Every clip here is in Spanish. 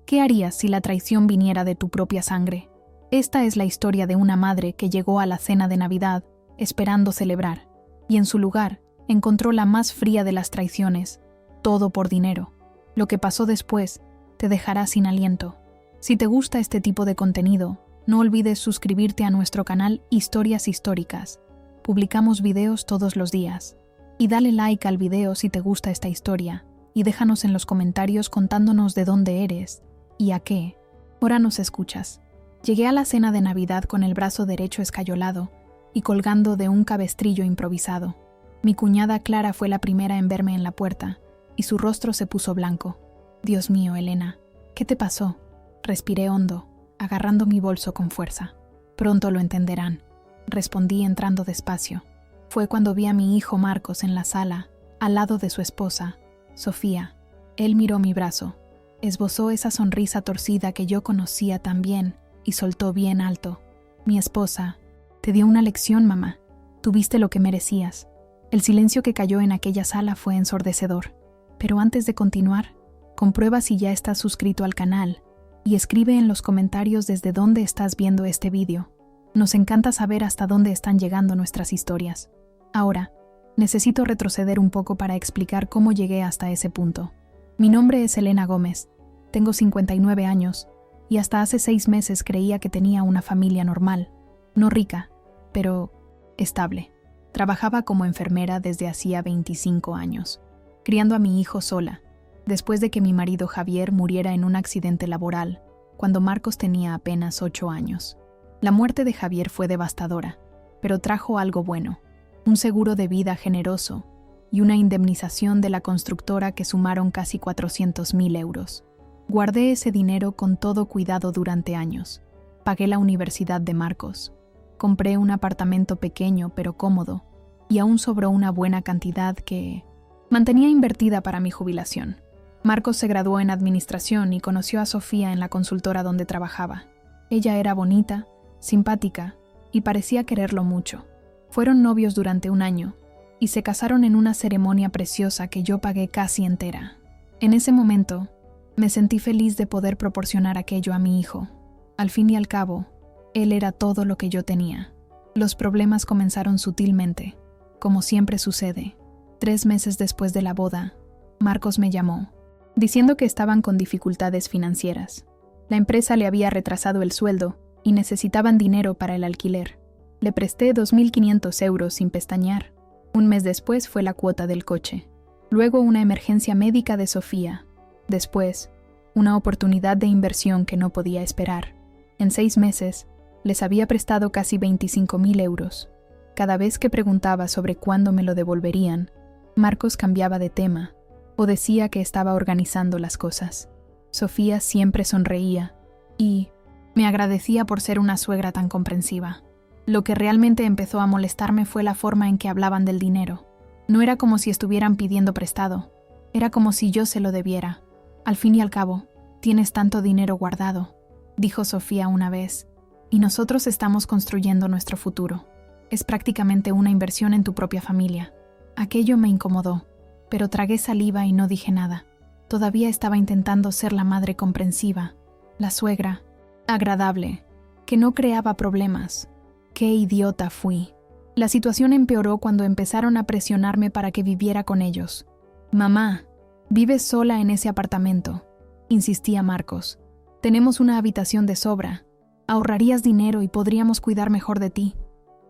¿Qué harías si la traición viniera de tu propia sangre? Esta es la historia de una madre que llegó a la cena de Navidad esperando celebrar, y en su lugar encontró la más fría de las traiciones, todo por dinero. Lo que pasó después te dejará sin aliento. Si te gusta este tipo de contenido, no olvides suscribirte a nuestro canal Historias Históricas. Publicamos videos todos los días. Y dale like al video si te gusta esta historia, y déjanos en los comentarios contándonos de dónde eres y a qué hora nos escuchas. Llegué a la cena de Navidad con el brazo derecho escayolado y colgando de un cabestrillo improvisado. Mi cuñada Clara fue la primera en verme en la puerta, y su rostro se puso blanco. Dios mío, Elena, ¿qué te pasó? Respiré hondo, agarrando mi bolso con fuerza. Pronto lo entenderán, respondí entrando despacio. Fue cuando vi a mi hijo Marcos en la sala, al lado de su esposa, Sofía. Él miró mi brazo, esbozó esa sonrisa torcida que yo conocía tan bien y soltó bien alto. Mi esposa, te dio una lección, mamá. Tuviste lo que merecías. El silencio que cayó en aquella sala fue ensordecedor. Pero antes de continuar, comprueba si ya estás suscrito al canal y escribe en los comentarios desde dónde estás viendo este vídeo. Nos encanta saber hasta dónde están llegando nuestras historias. Ahora, necesito retroceder un poco para explicar cómo llegué hasta ese punto. Mi nombre es Elena Gómez, tengo 59 años y hasta hace 6 meses creía que tenía una familia normal, no rica, pero estable. Trabajaba como enfermera desde hacía 25 años, criando a mi hijo sola, después de que mi marido Javier muriera en un accidente laboral, cuando Marcos tenía apenas 8 años. La muerte de Javier fue devastadora, pero trajo algo bueno, un seguro de vida generoso y una indemnización de la constructora que sumaron casi 400,000 euros. Guardé ese dinero con todo cuidado durante años. Pagué la universidad de Marcos. Compré un apartamento pequeño pero cómodo, y aún sobró una buena cantidad que mantenía invertida para mi jubilación. Marcos se graduó en administración y conoció a Sofía en la consultora donde trabajaba. Ella era bonita, simpática y parecía quererlo mucho. Fueron novios durante 1 año y se casaron en una ceremonia preciosa que yo pagué casi entera. En ese momento, me sentí feliz de poder proporcionar aquello a mi hijo. Al fin y al cabo, él era todo lo que yo tenía. Los problemas comenzaron sutilmente, como siempre sucede. 3 meses después de la boda, Marcos me llamó, diciendo que estaban con dificultades financieras. La empresa le había retrasado el sueldo y necesitaban dinero para el alquiler. Le presté 2.500 euros sin pestañear. 1 mes después fue la cuota del coche. Luego una emergencia médica de Sofía. Después, una oportunidad de inversión que no podía esperar. En 6 meses, les había prestado casi 25.000 euros. Cada vez que preguntaba sobre cuándo me lo devolverían, Marcos cambiaba de tema o decía que estaba organizando las cosas. Sofía siempre sonreía y me agradecía por ser una suegra tan comprensiva. Lo que realmente empezó a molestarme fue la forma en que hablaban del dinero. No era como si estuvieran pidiendo prestado, era como si yo se lo debiera. Al fin y al cabo, tienes tanto dinero guardado, dijo Sofía una vez, y nosotros estamos construyendo nuestro futuro. Es prácticamente una inversión en tu propia familia. Aquello me incomodó, pero tragué saliva y no dije nada. Todavía estaba intentando ser la madre comprensiva, la suegra, agradable, que no creaba problemas. ¡Qué idiota fui! La situación empeoró cuando empezaron a presionarme para que viviera con ellos. «Mamá, vives sola en ese apartamento», insistía Marcos. «Tenemos una habitación de sobra. Ahorrarías dinero y podríamos cuidar mejor de ti».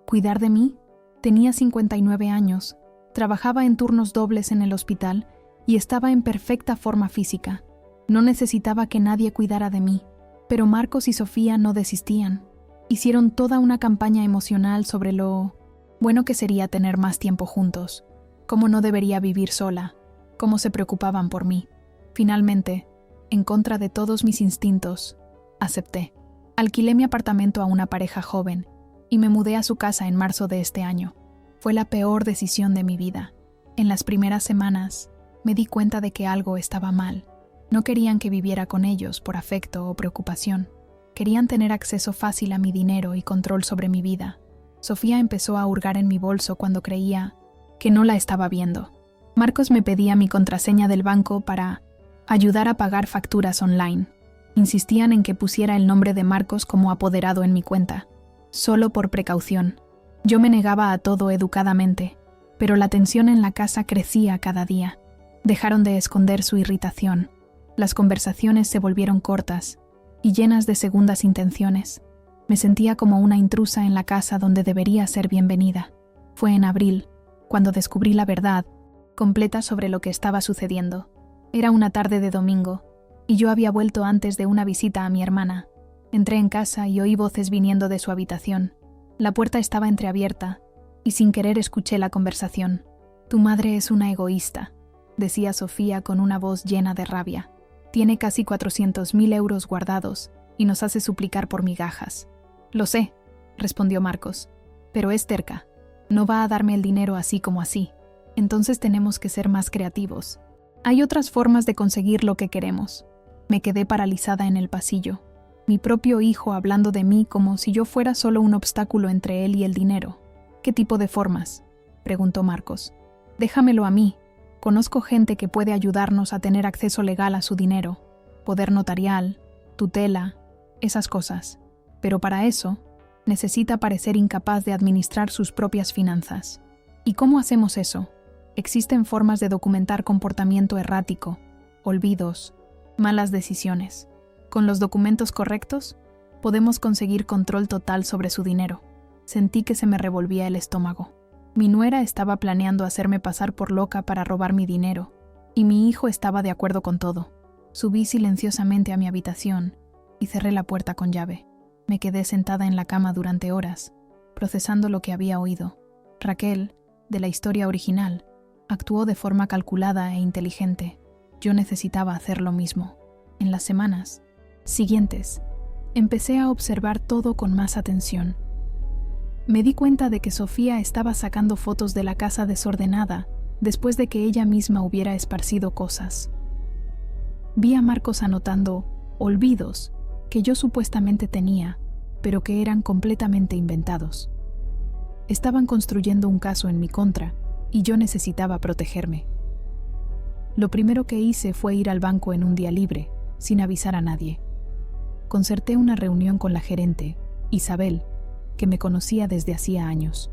¿Cuidar de mí? Tenía 59 años, trabajaba en turnos dobles en el hospital y estaba en perfecta forma física. No necesitaba que nadie cuidara de mí, pero Marcos y Sofía no desistían. Hicieron toda una campaña emocional sobre lo bueno que sería tener más tiempo juntos, cómo no debería vivir sola, cómo se preocupaban por mí. Finalmente, en contra de todos mis instintos, acepté. Alquilé mi apartamento a una pareja joven y me mudé a su casa en marzo de este año. Fue la peor decisión de mi vida. En las primeras semanas, me di cuenta de que algo estaba mal. No querían que viviera con ellos por afecto o preocupación. Querían tener acceso fácil a mi dinero y control sobre mi vida. Sofía empezó a hurgar en mi bolso cuando creía que no la estaba viendo. Marcos me pedía mi contraseña del banco para ayudar a pagar facturas online. Insistían en que pusiera el nombre de Marcos como apoderado en mi cuenta, solo por precaución. Yo me negaba a todo educadamente, pero la tensión en la casa crecía cada día. Dejaron de esconder su irritación. Las conversaciones se volvieron cortas y llenas de segundas intenciones. Me sentía como una intrusa en la casa donde debería ser bienvenida. Fue en abril, cuando descubrí la verdad completa sobre lo que estaba sucediendo. Era una tarde de domingo, y yo había vuelto antes de una visita a mi hermana. Entré en casa y oí voces viniendo de su habitación. La puerta estaba entreabierta, y sin querer escuché la conversación. «Tu madre es una egoísta», decía Sofía con una voz llena de rabia. «Tiene casi 400.000 euros guardados, y nos hace suplicar por migajas». «Lo sé», respondió Marcos, «pero es terca. No va a darme el dinero así como así. Entonces tenemos que ser más creativos. Hay otras formas de conseguir lo que queremos». Me quedé paralizada en el pasillo. Mi propio hijo hablando de mí como si yo fuera solo un obstáculo entre él y el dinero. «¿Qué tipo de formas?», preguntó Marcos. «Déjamelo a mí. Conozco gente que puede ayudarnos a tener acceso legal a su dinero. Poder notarial, tutela, esas cosas. Pero para eso, necesita parecer incapaz de administrar sus propias finanzas. ¿Y cómo hacemos eso? Existen formas de documentar comportamiento errático, olvidos, malas decisiones. Con los documentos correctos, podemos conseguir control total sobre su dinero». Sentí que se me revolvía el estómago. Mi nuera estaba planeando hacerme pasar por loca para robar mi dinero, y mi hijo estaba de acuerdo con todo. Subí silenciosamente a mi habitación y cerré la puerta con llave. Me quedé sentada en la cama durante horas, procesando lo que había oído. Raquel, de la historia original, actuó de forma calculada e inteligente. Yo necesitaba hacer lo mismo. En las semanas siguientes, empecé a observar todo con más atención. Me di cuenta de que Sofía estaba sacando fotos de la casa desordenada después de que ella misma hubiera esparcido cosas. Vi a Marcos anotando olvidos que yo supuestamente tenía, pero que eran completamente inventados. Estaban construyendo un caso en mi contra y yo necesitaba protegerme. Lo primero que hice fue ir al banco en un día libre, sin avisar a nadie. Concerté una reunión con la gerente, Isabel, que me conocía desde hacía años.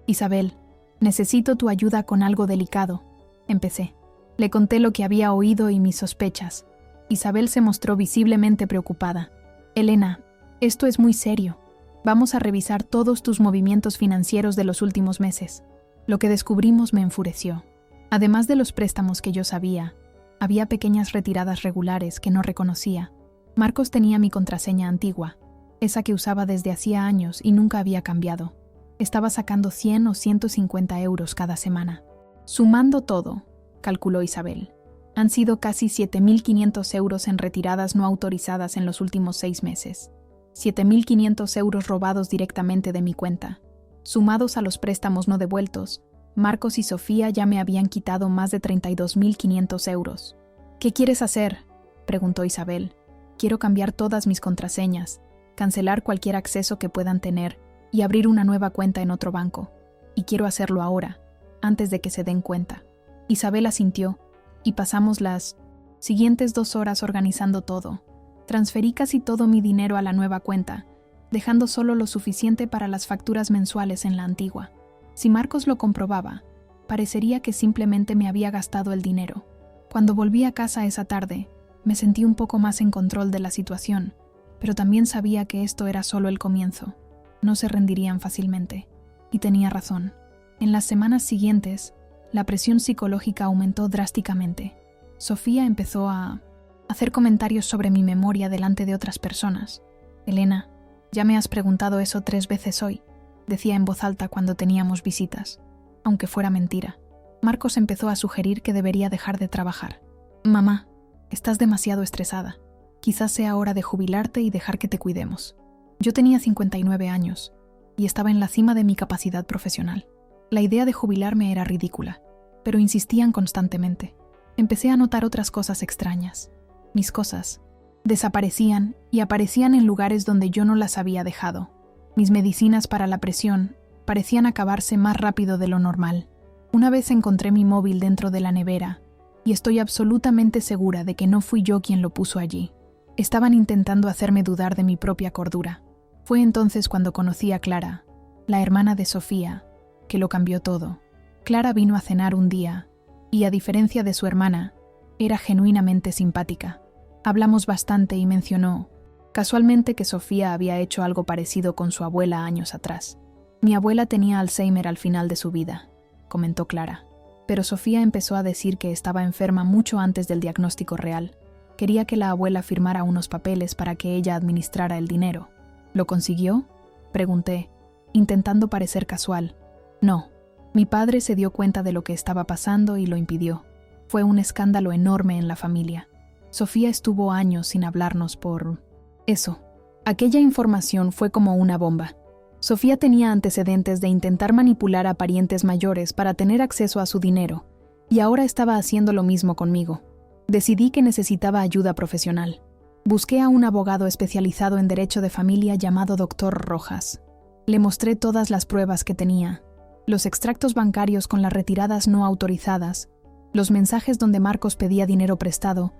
«Isabel, necesito tu ayuda con algo delicado», empecé. Le conté lo que había oído y mis sospechas. Isabel se mostró visiblemente preocupada. «Elena, esto es muy serio. Vamos a revisar todos tus movimientos financieros de los últimos meses». Lo que descubrimos me enfureció. Además de los préstamos que yo sabía, había pequeñas retiradas regulares que no reconocía. Marcos tenía mi contraseña antigua, esa que usaba desde hacía años y nunca había cambiado. Estaba sacando 100 o 150 euros cada semana. «Sumando todo», calculó Isabel, «han sido casi 7.500 euros en retiradas no autorizadas en los últimos 6 meses. 7.500 euros robados directamente de mi cuenta. Sumados a los préstamos no devueltos, Marcos y Sofía ya me habían quitado más de 32.500 euros. «¿Qué quieres hacer?», preguntó Isabel. «Quiero cambiar todas mis contraseñas, cancelar cualquier acceso que puedan tener y abrir una nueva cuenta en otro banco. Y quiero hacerlo ahora, antes de que se den cuenta». Isabel asintió y pasamos las siguientes 2 horas organizando todo. Transferí casi todo mi dinero a la nueva cuenta, dejando solo lo suficiente para las facturas mensuales en la antigua. Si Marcos lo comprobaba, parecería que simplemente me había gastado el dinero. Cuando volví a casa esa tarde, me sentí un poco más en control de la situación, pero también sabía que esto era solo el comienzo. No se rendirían fácilmente. Y tenía razón. En las semanas siguientes, la presión psicológica aumentó drásticamente. Sofía empezó a hacer comentarios sobre mi memoria delante de otras personas. «Elena, ya me has preguntado eso 3 veces hoy», decía en voz alta cuando teníamos visitas. Aunque fuera mentira. Marcos empezó a sugerir que debería dejar de trabajar. «Mamá, estás demasiado estresada. Quizás sea hora de jubilarte y dejar que te cuidemos». Yo tenía 59 años y estaba en la cima de mi capacidad profesional. La idea de jubilarme era ridícula, pero insistían constantemente. Empecé a notar otras cosas extrañas. Mis cosas desaparecían y aparecían en lugares donde yo no las había dejado. Mis medicinas para la presión parecían acabarse más rápido de lo normal. Una vez encontré mi móvil dentro de la nevera y estoy absolutamente segura de que no fui yo quien lo puso allí. Estaban intentando hacerme dudar de mi propia cordura. Fue entonces cuando conocí a Clara, la hermana de Sofía, que lo cambió todo. Clara vino a cenar un día, y a diferencia de su hermana, era genuinamente simpática. Hablamos bastante y mencionó, casualmente, que Sofía había hecho algo parecido con su abuela años atrás. Mi abuela tenía Alzheimer al final de su vida, comentó Clara. Pero Sofía empezó a decir que estaba enferma mucho antes del diagnóstico real. Quería que la abuela firmara unos papeles para que ella administrara el dinero. ¿Lo consiguió?, pregunté, intentando parecer casual. No. Mi padre se dio cuenta de lo que estaba pasando y lo impidió. Fue un escándalo enorme en la familia. Sofía estuvo años sin hablarnos por eso. Aquella información fue como una bomba. Sofía tenía antecedentes de intentar manipular a parientes mayores para tener acceso a su dinero, y ahora estaba haciendo lo mismo conmigo. Decidí que necesitaba ayuda profesional. Busqué a un abogado especializado en derecho de familia llamado Dr. Rojas. Le mostré todas las pruebas que tenía, los extractos bancarios con las retiradas no autorizadas, los mensajes donde Marcos pedía dinero prestado,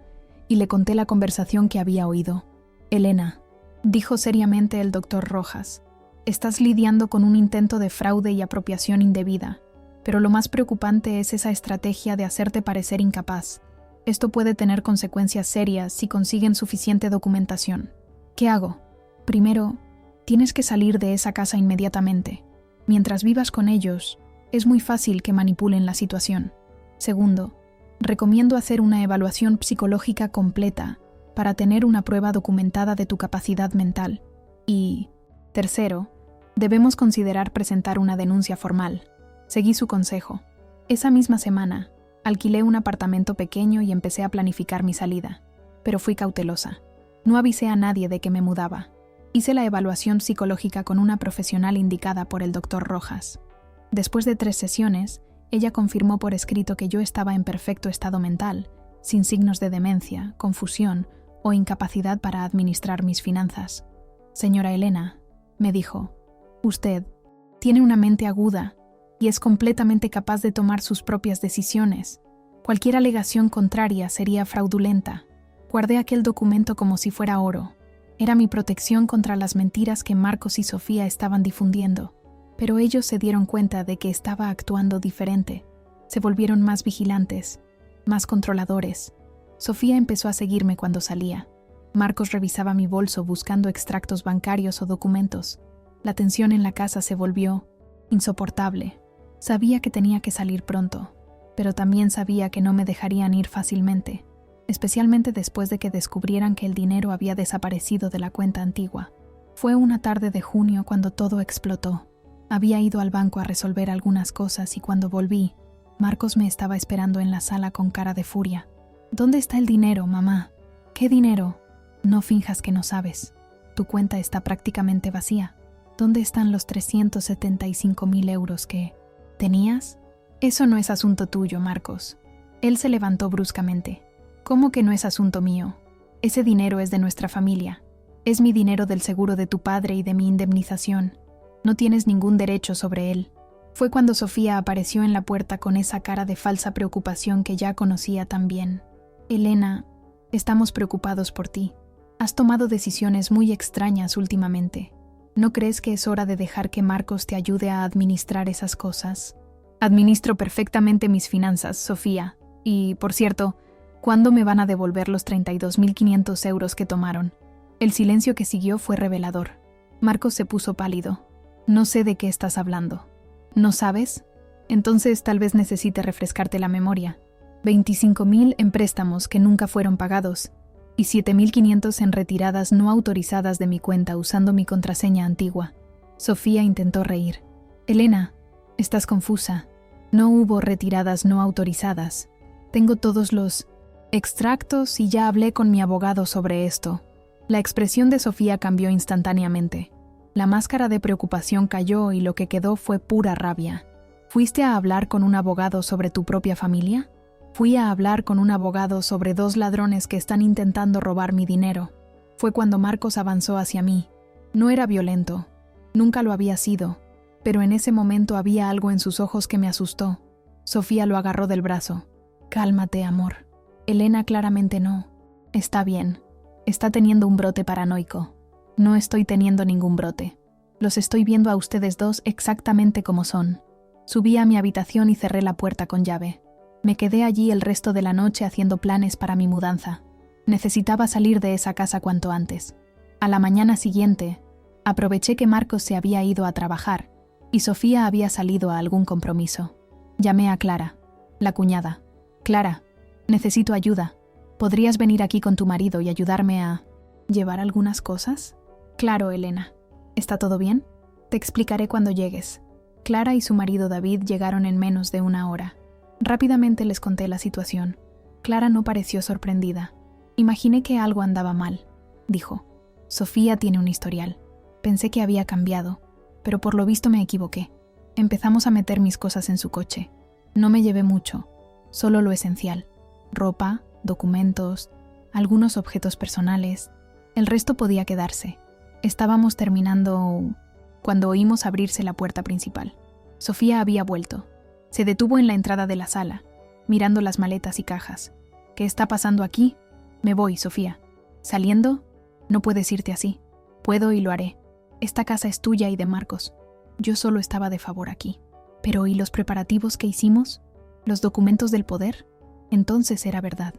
y le conté la conversación que había oído. Elena, dijo seriamente el Dr. Rojas, estás lidiando con un intento de fraude y apropiación indebida, pero lo más preocupante es esa estrategia de hacerte parecer incapaz. Esto puede tener consecuencias serias si consiguen suficiente documentación. ¿Qué hago? Primero, tienes que salir de esa casa inmediatamente. Mientras vivas con ellos, es muy fácil que manipulen la situación. Segundo, recomiendo hacer una evaluación psicológica completa para tener una prueba documentada de tu capacidad mental. Y, tercero, debemos considerar presentar una denuncia formal. Seguí su consejo. Esa misma semana, alquilé un apartamento pequeño y empecé a planificar mi salida. Pero fui cautelosa. No avisé a nadie de que me mudaba. Hice la evaluación psicológica con una profesional indicada por el Dr. Rojas. Después de 3 sesiones, ella confirmó por escrito que yo estaba en perfecto estado mental, sin signos de demencia, confusión o incapacidad para administrar mis finanzas. Señora Elena, me dijo, usted tiene una mente aguda y es completamente capaz de tomar sus propias decisiones. Cualquier alegación contraria sería fraudulenta. Guardé aquel documento como si fuera oro. Era mi protección contra las mentiras que Marcos y Sofía estaban difundiendo. Pero ellos se dieron cuenta de que estaba actuando diferente. Se volvieron más vigilantes, más controladores. Sofía empezó a seguirme cuando salía. Marcos revisaba mi bolso buscando extractos bancarios o documentos. La tensión en la casa se volvió insoportable. Sabía que tenía que salir pronto, pero también sabía que no me dejarían ir fácilmente, especialmente después de que descubrieran que el dinero había desaparecido de la cuenta antigua. Fue una tarde de junio cuando todo explotó. Había ido al banco a resolver algunas cosas y cuando volví, Marcos me estaba esperando en la sala con cara de furia. ¿Dónde está el dinero, mamá? ¿Qué dinero? No finjas que no sabes. Tu cuenta está prácticamente vacía. ¿Dónde están los 375.000 euros que tenías? Eso no es asunto tuyo, Marcos. Él se levantó bruscamente. ¿Cómo que no es asunto mío? Ese dinero es de nuestra familia. Es mi dinero del seguro de tu padre y de mi indemnización. No tienes ningún derecho sobre él. Fue cuando Sofía apareció en la puerta con esa cara de falsa preocupación que ya conocía tan bien. Elena, estamos preocupados por ti. Has tomado decisiones muy extrañas últimamente. ¿No crees que es hora de dejar que Marcos te ayude a administrar esas cosas? Administro perfectamente mis finanzas, Sofía. Y, por cierto, ¿cuándo me van a devolver los 32.500 euros que tomaron? El silencio que siguió fue revelador. Marcos se puso pálido. No sé de qué estás hablando. ¿No sabes? Entonces tal vez necesite refrescarte la memoria. 25.000 en préstamos que nunca fueron pagados y 7.500 en retiradas no autorizadas de mi cuenta usando mi contraseña antigua. Sofía intentó reír. Elena, estás confusa. No hubo retiradas no autorizadas. Tengo todos los extractos y ya hablé con mi abogado sobre esto. La expresión de Sofía cambió instantáneamente. La máscara de preocupación cayó y lo que quedó fue pura rabia. ¿Fuiste a hablar con un abogado sobre tu propia familia? Fui a hablar con un abogado sobre 2 ladrones que están intentando robar mi dinero. Fue cuando Marcos avanzó hacia mí. No era violento. Nunca lo había sido. Pero en ese momento había algo en sus ojos que me asustó. Sofía lo agarró del brazo. Cálmate, amor. Elena, claramente no. Está bien. Está teniendo un brote paranoico. No estoy teniendo ningún brote. Los estoy viendo a ustedes dos exactamente como son. Subí a mi habitación y cerré la puerta con llave. Me quedé allí el resto de la noche haciendo planes para mi mudanza. Necesitaba salir de esa casa cuanto antes. A la mañana siguiente, aproveché que Marcos se había ido a trabajar y Sofía había salido a algún compromiso. Llamé a Clara, la cuñada. Clara, necesito ayuda. ¿Podrías venir aquí con tu marido y ayudarme a llevar algunas cosas? Claro, Elena. ¿Está todo bien? Te explicaré cuando llegues. Clara y su marido David llegaron en menos de una hora. Rápidamente les conté la situación. Clara no pareció sorprendida. Imaginé que algo andaba mal, dijo. Sofía tiene un historial. Pensé que había cambiado, pero por lo visto me equivoqué. Empezamos a meter mis cosas en su coche. No me llevé mucho, solo lo esencial. Ropa, documentos, algunos objetos personales. El resto podía quedarse. Estábamos terminando cuando oímos abrirse la puerta principal. Sofía había vuelto. Se detuvo en la entrada de la sala, mirando las maletas y cajas. ¿Qué está pasando aquí? Me voy, Sofía. ¿Saliendo? No puedes irte así. Puedo y lo haré. Esta casa es tuya y de Marcos. Yo solo estaba de favor aquí. Pero ¿y los preparativos que hicimos? ¿Los documentos del poder? Entonces era verdad.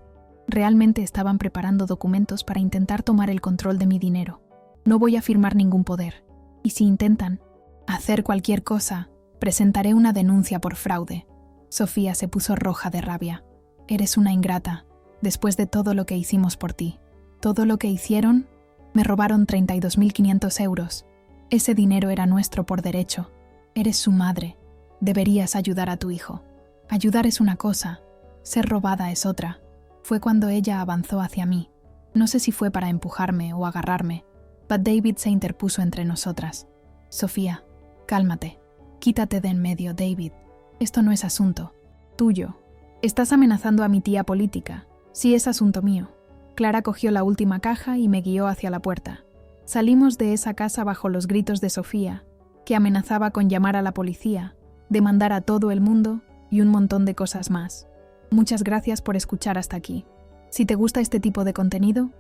Realmente estaban preparando documentos para intentar tomar el control de mi dinero. No voy a firmar ningún poder. Y si intentan hacer cualquier cosa, presentaré una denuncia por fraude. Sofía se puso roja de rabia. Eres una ingrata. Después de todo lo que hicimos por ti. Todo lo que hicieron, me robaron 32.500 euros. Ese dinero era nuestro por derecho. Eres su madre. Deberías ayudar a tu hijo. Ayudar es una cosa, ser robada es otra. Fue cuando ella avanzó hacia mí. No sé si fue para empujarme o agarrarme, pero David se interpuso entre nosotras. Sofía, cálmate. Quítate de en medio, David. Esto no es asunto tuyo. Estás amenazando a mi tía política. Sí es asunto mío. Clara cogió la última caja y me guió hacia la puerta. Salimos de esa casa bajo los gritos de Sofía, que amenazaba con llamar a la policía, demandar a todo el mundo y un montón de cosas más. Muchas gracias por escuchar hasta aquí. Si te gusta este tipo de contenido,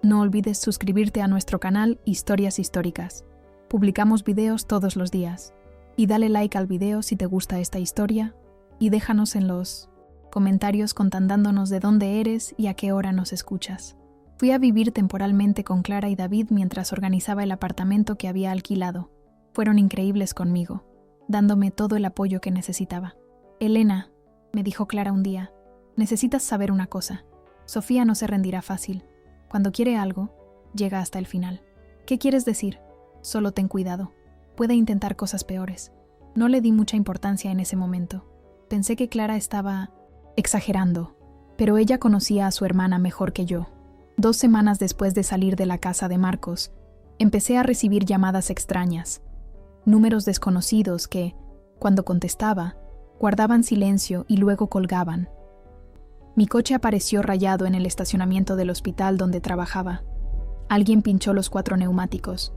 no olvides suscribirte a nuestro canal Historias Históricas. Publicamos videos todos los días. Y dale like al video si te gusta esta historia y déjanos en los comentarios contándonos de dónde eres y a qué hora nos escuchas. Fui a vivir temporalmente con Clara y David mientras organizaba el apartamento que había alquilado. Fueron increíbles conmigo, dándome todo el apoyo que necesitaba. Elena, me dijo Clara un día, necesitas saber una cosa. Sofía no se rendirá fácil. Cuando quiere algo, llega hasta el final. ¿Qué quieres decir? Solo ten cuidado. Puede intentar cosas peores. No le di mucha importancia en ese momento. Pensé que Clara estaba exagerando, pero ella conocía a su hermana mejor que yo. 2 semanas después de salir de la casa de Marcos, empecé a recibir llamadas extrañas, números desconocidos que, cuando contestaba, guardaban silencio y luego colgaban. Mi coche apareció rayado en el estacionamiento del hospital donde trabajaba. Alguien pinchó los 4 neumáticos.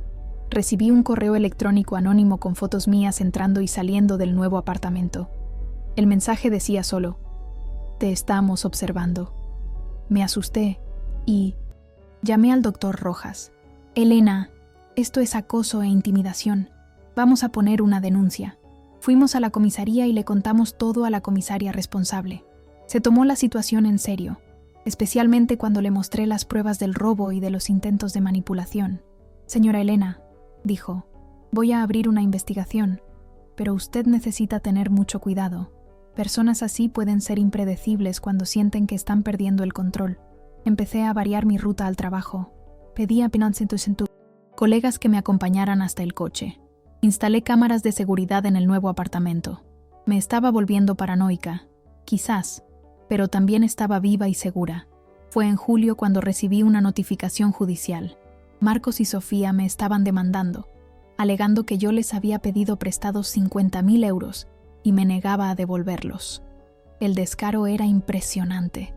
Recibí un correo electrónico anónimo con fotos mías entrando y saliendo del nuevo apartamento. El mensaje decía solo: te estamos observando. Me asusté y llamé al doctor Rojas. Elena, esto es acoso e intimidación. Vamos a poner una denuncia. Fuimos a la comisaría y le contamos todo a la comisaria responsable. Se tomó la situación en serio, especialmente cuando le mostré las pruebas del robo y de los intentos de manipulación. Señora Elena, dijo, voy a abrir una investigación, pero usted necesita tener mucho cuidado. Personas así pueden ser impredecibles cuando sienten que están perdiendo el control. Empecé a variar mi ruta al trabajo. Pedí a colegas que me acompañaran hasta el coche. Instalé cámaras de seguridad en el nuevo apartamento. Me estaba volviendo paranoica, quizás, pero también estaba viva y segura. Fue en julio cuando recibí una notificación judicial. Marcos y Sofía me estaban demandando, alegando que yo les había pedido prestados 50.000 euros y me negaba a devolverlos. El descaro era impresionante.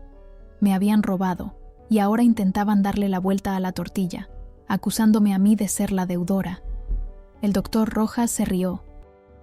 Me habían robado y ahora intentaban darle la vuelta a la tortilla, acusándome a mí de ser la deudora. El doctor Rojas se rió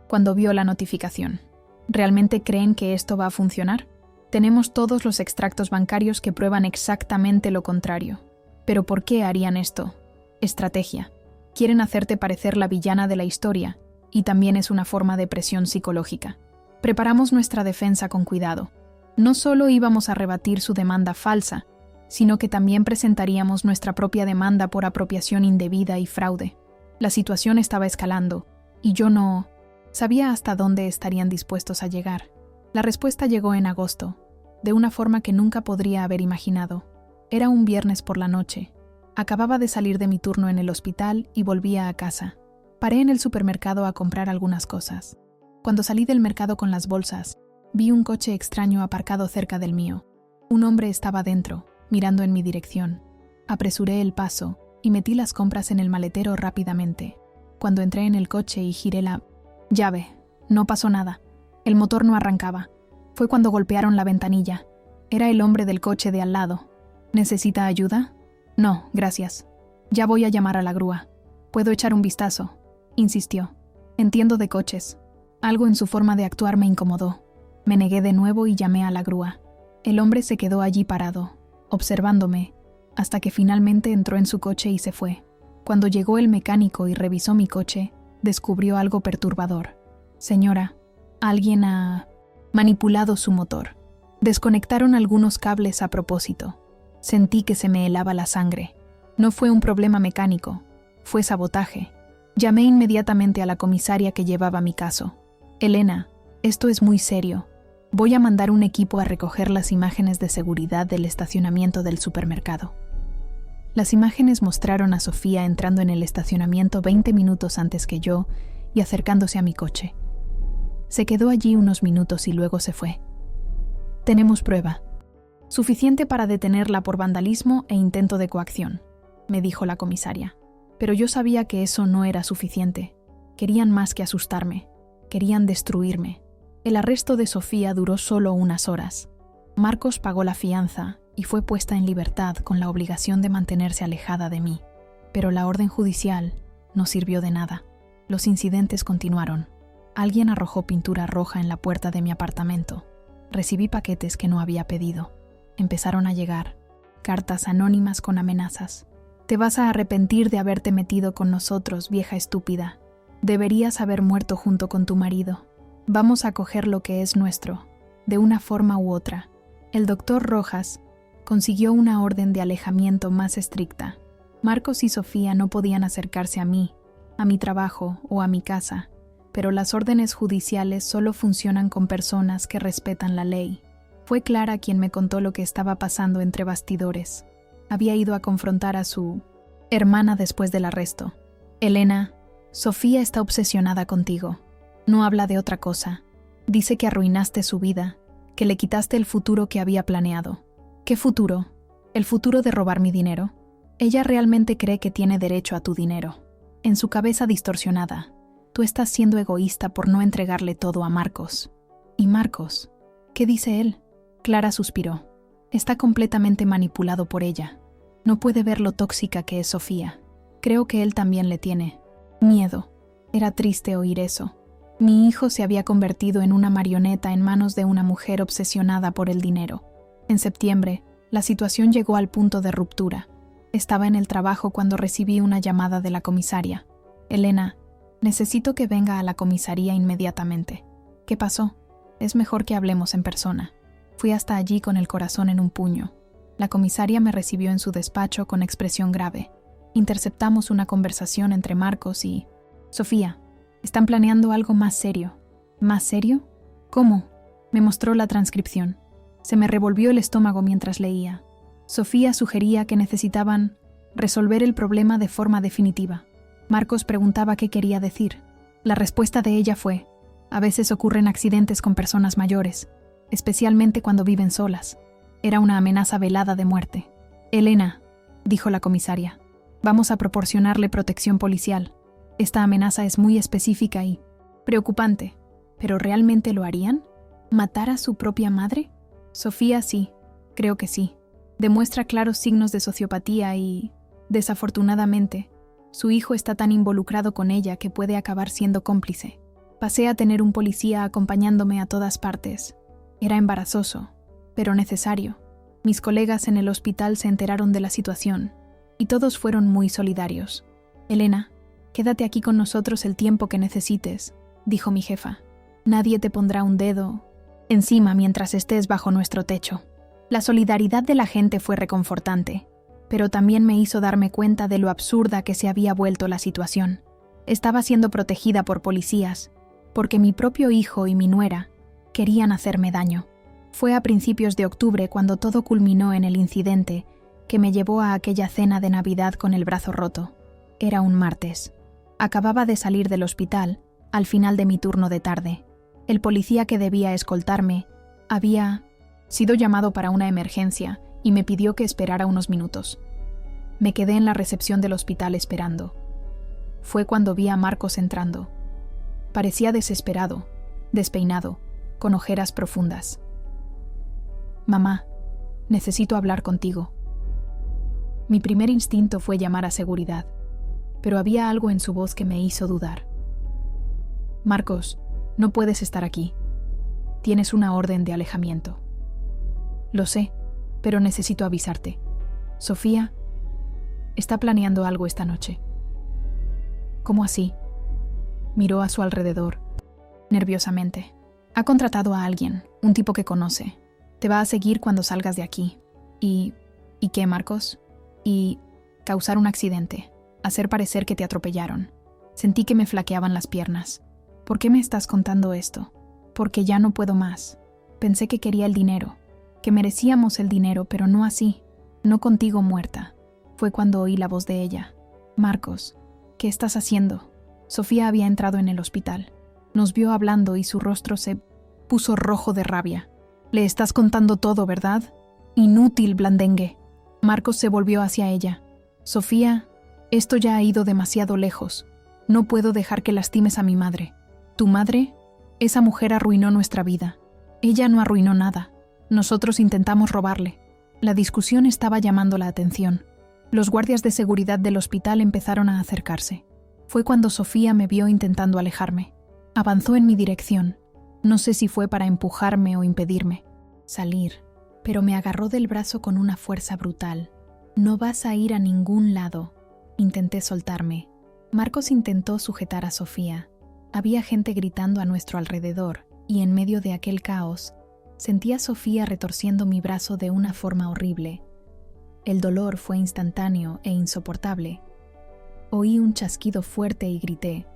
cuando vio la notificación. ¿Realmente creen que esto va a funcionar? Tenemos todos los extractos bancarios que prueban exactamente lo contrario. ¿Pero por qué harían esto? Estrategia. Quieren hacerte parecer la villana de la historia, y también es una forma de presión psicológica. Preparamos nuestra defensa con cuidado. No solo íbamos a rebatir su demanda falsa, sino que también presentaríamos nuestra propia demanda por apropiación indebida y fraude. La situación estaba escalando, y yo no sabía hasta dónde estarían dispuestos a llegar. La respuesta llegó en agosto, de una forma que nunca podría haber imaginado. Era un viernes por la noche. Acababa de salir de mi turno en el hospital y volvía a casa. Paré en el supermercado a comprar algunas cosas. Cuando salí del mercado con las bolsas, vi un coche extraño aparcado cerca del mío. Un hombre estaba dentro, mirando en mi dirección. Apresuré el paso y metí las compras en el maletero rápidamente. Cuando entré en el coche y giré la llave, no pasó nada. El motor no arrancaba. Fue cuando golpearon la ventanilla. Era el hombre del coche de al lado. ¿Necesita ayuda? No, gracias. Ya voy a llamar a la grúa. ¿Puedo echar un vistazo?, insistió. Entiendo de coches. Algo en su forma de actuar me incomodó. Me negué de nuevo y llamé a la grúa. El hombre se quedó allí parado, observándome, hasta que finalmente entró en su coche y se fue. Cuando llegó el mecánico y revisó mi coche, descubrió algo perturbador. Señora, alguien ha manipulado su motor. Desconectaron algunos cables a propósito. Sentí que se me helaba la sangre. No fue un problema mecánico, fue sabotaje. Llamé inmediatamente a la comisaria que llevaba mi caso. Elena, esto es muy serio. Voy a mandar un equipo a recoger las imágenes de seguridad del estacionamiento del supermercado. Las imágenes mostraron a Sofía entrando en el estacionamiento 20 minutos antes que yo y acercándose a mi coche. Se quedó allí unos minutos y luego se fue. Tenemos prueba. Suficiente para detenerla por vandalismo e intento de coacción, me dijo la comisaria. Pero yo sabía que eso no era suficiente. Querían más que asustarme. Querían destruirme. El arresto de Sofía duró solo unas horas. Marcos pagó la fianza y fue puesta en libertad con la obligación de mantenerse alejada de mí. Pero la orden judicial no sirvió de nada. Los incidentes continuaron. Alguien arrojó pintura roja en la puerta de mi apartamento. Recibí paquetes que no había pedido. Empezaron a llegar cartas anónimas con amenazas. Te vas a arrepentir de haberte metido con nosotros, vieja estúpida. Deberías haber muerto junto con tu marido. Vamos a coger lo que es nuestro, de una forma u otra. El doctor Rojas consiguió una orden de alejamiento más estricta. Marcos y Sofía no podían acercarse a mí, a mi trabajo o a mi casa, pero las órdenes judiciales solo funcionan con personas que respetan la ley. Fue Clara quien me contó lo que estaba pasando entre bastidores. Había ido a confrontar a su hermana después del arresto. Elena, Sofía está obsesionada contigo. No habla de otra cosa. Dice que arruinaste su vida, que le quitaste el futuro que había planeado. ¿Qué futuro? ¿El futuro de robar mi dinero? Ella realmente cree que tiene derecho a tu dinero. En su cabeza distorsionada, tú estás siendo egoísta por no entregarle todo a Marcos. ¿Y Marcos? ¿Qué dice él? Clara suspiró. Está completamente manipulado por ella. No puede ver lo tóxica que es Sofía. Creo que él también le tiene miedo. Era triste oír eso. Mi hijo se había convertido en una marioneta en manos de una mujer obsesionada por el dinero. En septiembre, la situación llegó al punto de ruptura. Estaba en el trabajo cuando recibí una llamada de la comisaria. Elena, necesito que venga a la comisaría inmediatamente. ¿Qué pasó? Es mejor que hablemos en persona. Fui hasta allí con el corazón en un puño. La comisaria me recibió en su despacho con expresión grave. Interceptamos una conversación entre Marcos y Sofía. Están planeando algo más serio. ¿Más serio? ¿Cómo? Me mostró la transcripción. Se me revolvió el estómago mientras leía. Sofía sugería que necesitaban resolver el problema de forma definitiva. Marcos preguntaba qué quería decir. La respuesta de ella fue: a veces ocurren accidentes con personas mayores, especialmente cuando viven solas. Era una amenaza velada de muerte. Elena, dijo la comisaria, vamos a proporcionarle protección policial. Esta amenaza es muy específica y preocupante. ¿Pero realmente lo harían? ¿Matar a su propia madre? Sofía sí, creo que sí. Demuestra claros signos de sociopatía y, desafortunadamente, su hijo está tan involucrado con ella que puede acabar siendo cómplice. Pasé a tener un policía acompañándome a todas partes. Era embarazoso, pero necesario. Mis colegas en el hospital se enteraron de la situación. y todos fueron muy solidarios. «Elena, quédate aquí con nosotros el tiempo que necesites», dijo mi jefa. «Nadie te pondrá un dedo encima mientras estés bajo nuestro techo». La solidaridad de la gente fue reconfortante, pero también me hizo darme cuenta de lo absurda que se había vuelto la situación. Estaba siendo protegida por policías, porque mi propio hijo y mi nuera querían hacerme daño. Fue a principios de octubre cuando todo culminó en el incidente que me llevó a aquella cena de Navidad con el brazo roto. Era un martes. Acababa de salir del hospital, al final de mi turno de tarde. El policía que debía escoltarme había sido llamado para una emergencia y me pidió que esperara unos minutos. Me quedé en la recepción del hospital esperando. Fue cuando vi a Marcos entrando. Parecía desesperado, despeinado, con ojeras profundas. «Mamá, necesito hablar contigo». Mi primer instinto fue llamar a seguridad, pero había algo en su voz que me hizo dudar. «Marcos, no puedes estar aquí. Tienes una orden de alejamiento». «Lo sé, pero necesito avisarte. Sofía está planeando algo esta noche». «¿Cómo así?». Miró a su alrededor, nerviosamente. «Ha contratado a alguien, un tipo que conoce. Te va a seguir cuando salgas de aquí. ¿Y qué, Marcos? Y causar un accidente, hacer parecer que te atropellaron». Sentí que me flaqueaban las piernas. «¿Por qué me estás contando esto?». «Porque ya no puedo más. Pensé que quería el dinero, que merecíamos el dinero, pero no así, no contigo muerta». Fue cuando oí la voz de ella. «Marcos, ¿qué estás haciendo?». Sofía había entrado en el hospital. Nos vio hablando y su rostro se puso rojo de rabia. «Le estás contando todo, ¿verdad? Inútil blandengue». Marcos se volvió hacia ella. «Sofía, esto ya ha ido demasiado lejos. No puedo dejar que lastimes a mi madre». «¿Tu madre? Esa mujer arruinó nuestra vida». «Ella no arruinó nada. Nosotros intentamos robarle». La discusión estaba llamando la atención. Los guardias de seguridad del hospital empezaron a acercarse. Fue cuando Sofía me vio intentando alejarme. Avanzó en mi dirección. No sé si fue para empujarme o impedirme salir, pero me agarró del brazo con una fuerza brutal. «No vas a ir a ningún lado». Intenté soltarme. Marcos intentó sujetar a Sofía. Había gente gritando a nuestro alrededor, y en medio de aquel caos, sentí a Sofía retorciendo mi brazo de una forma horrible. El dolor fue instantáneo e insoportable. Oí un chasquido fuerte y grité.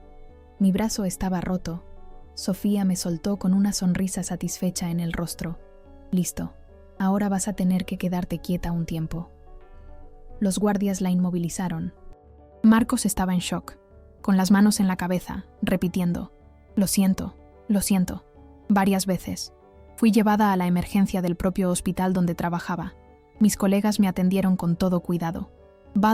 Mi brazo estaba roto. Sofía me soltó con una sonrisa satisfecha en el rostro. «Listo, ahora vas a tener que quedarte quieta un tiempo». Los guardias la inmovilizaron. Marcos estaba en shock, con las manos en la cabeza, repitiendo: lo siento, varias veces. Fui llevada a la emergencia del propio hospital donde trabajaba. Mis colegas me atendieron con todo cuidado.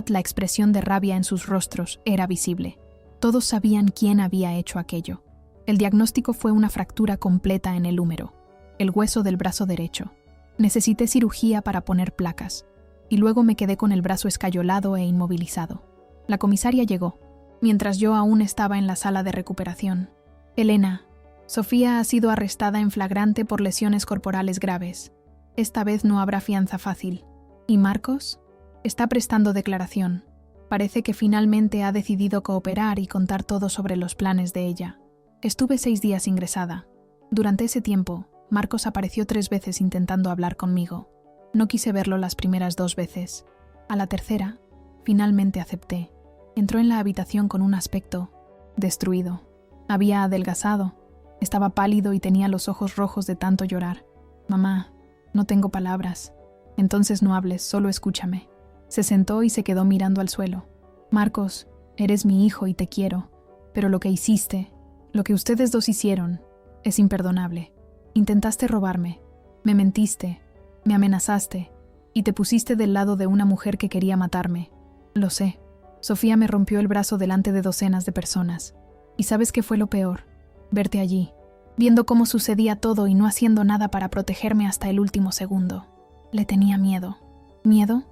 La expresión de rabia en sus rostros era visible. Todos sabían quién había hecho aquello. El diagnóstico fue una fractura completa en el húmero, el hueso del brazo derecho. Necesité cirugía para poner placas, y luego me quedé con el brazo escayolado e inmovilizado. La comisaria llegó, mientras yo aún estaba en la sala de recuperación. «Elena, Sofía ha sido arrestada en flagrante por lesiones corporales graves. Esta vez no habrá fianza fácil. ¿Y Marcos? Está prestando declaración. Parece que finalmente ha decidido cooperar y contar todo sobre los planes de ella. Estuve 6 días ingresada. Durante ese tiempo, Marcos apareció 3 veces intentando hablar conmigo. No quise verlo las primeras 2 veces. A la tercera, finalmente acepté. Entró en la habitación con un aspecto destruido. Había adelgazado, estaba pálido y tenía los ojos rojos de tanto llorar. «Mamá, no tengo palabras». «Entonces no hables, solo escúchame». Se sentó y se quedó mirando al suelo. «Marcos, eres mi hijo y te quiero, pero lo que hiciste, lo que ustedes 2 hicieron, es imperdonable. Intentaste robarme, me mentiste, me amenazaste y te pusiste del lado de una mujer que quería matarme. Lo sé». Sofía me rompió el brazo delante de docenas de personas. ¿Y sabes qué fue lo peor? Verte allí, viendo cómo sucedía todo y no haciendo nada para protegerme hasta el último segundo. Le tenía miedo. ¿Miedo?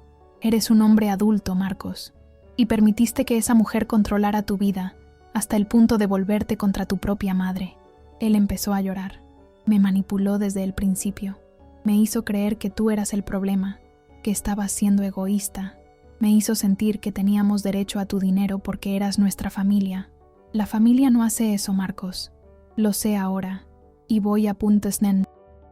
Eres un hombre adulto, Marcos, y permitiste que esa mujer controlara tu vida hasta el punto de volverte contra tu propia madre. Él empezó a llorar. Me manipuló desde el principio. Me hizo creer que tú eras el problema, que estabas siendo egoísta. Me hizo sentir que teníamos derecho a tu dinero porque eras nuestra familia. La familia no hace eso, Marcos. Lo sé ahora. Y voy a Puntesnen.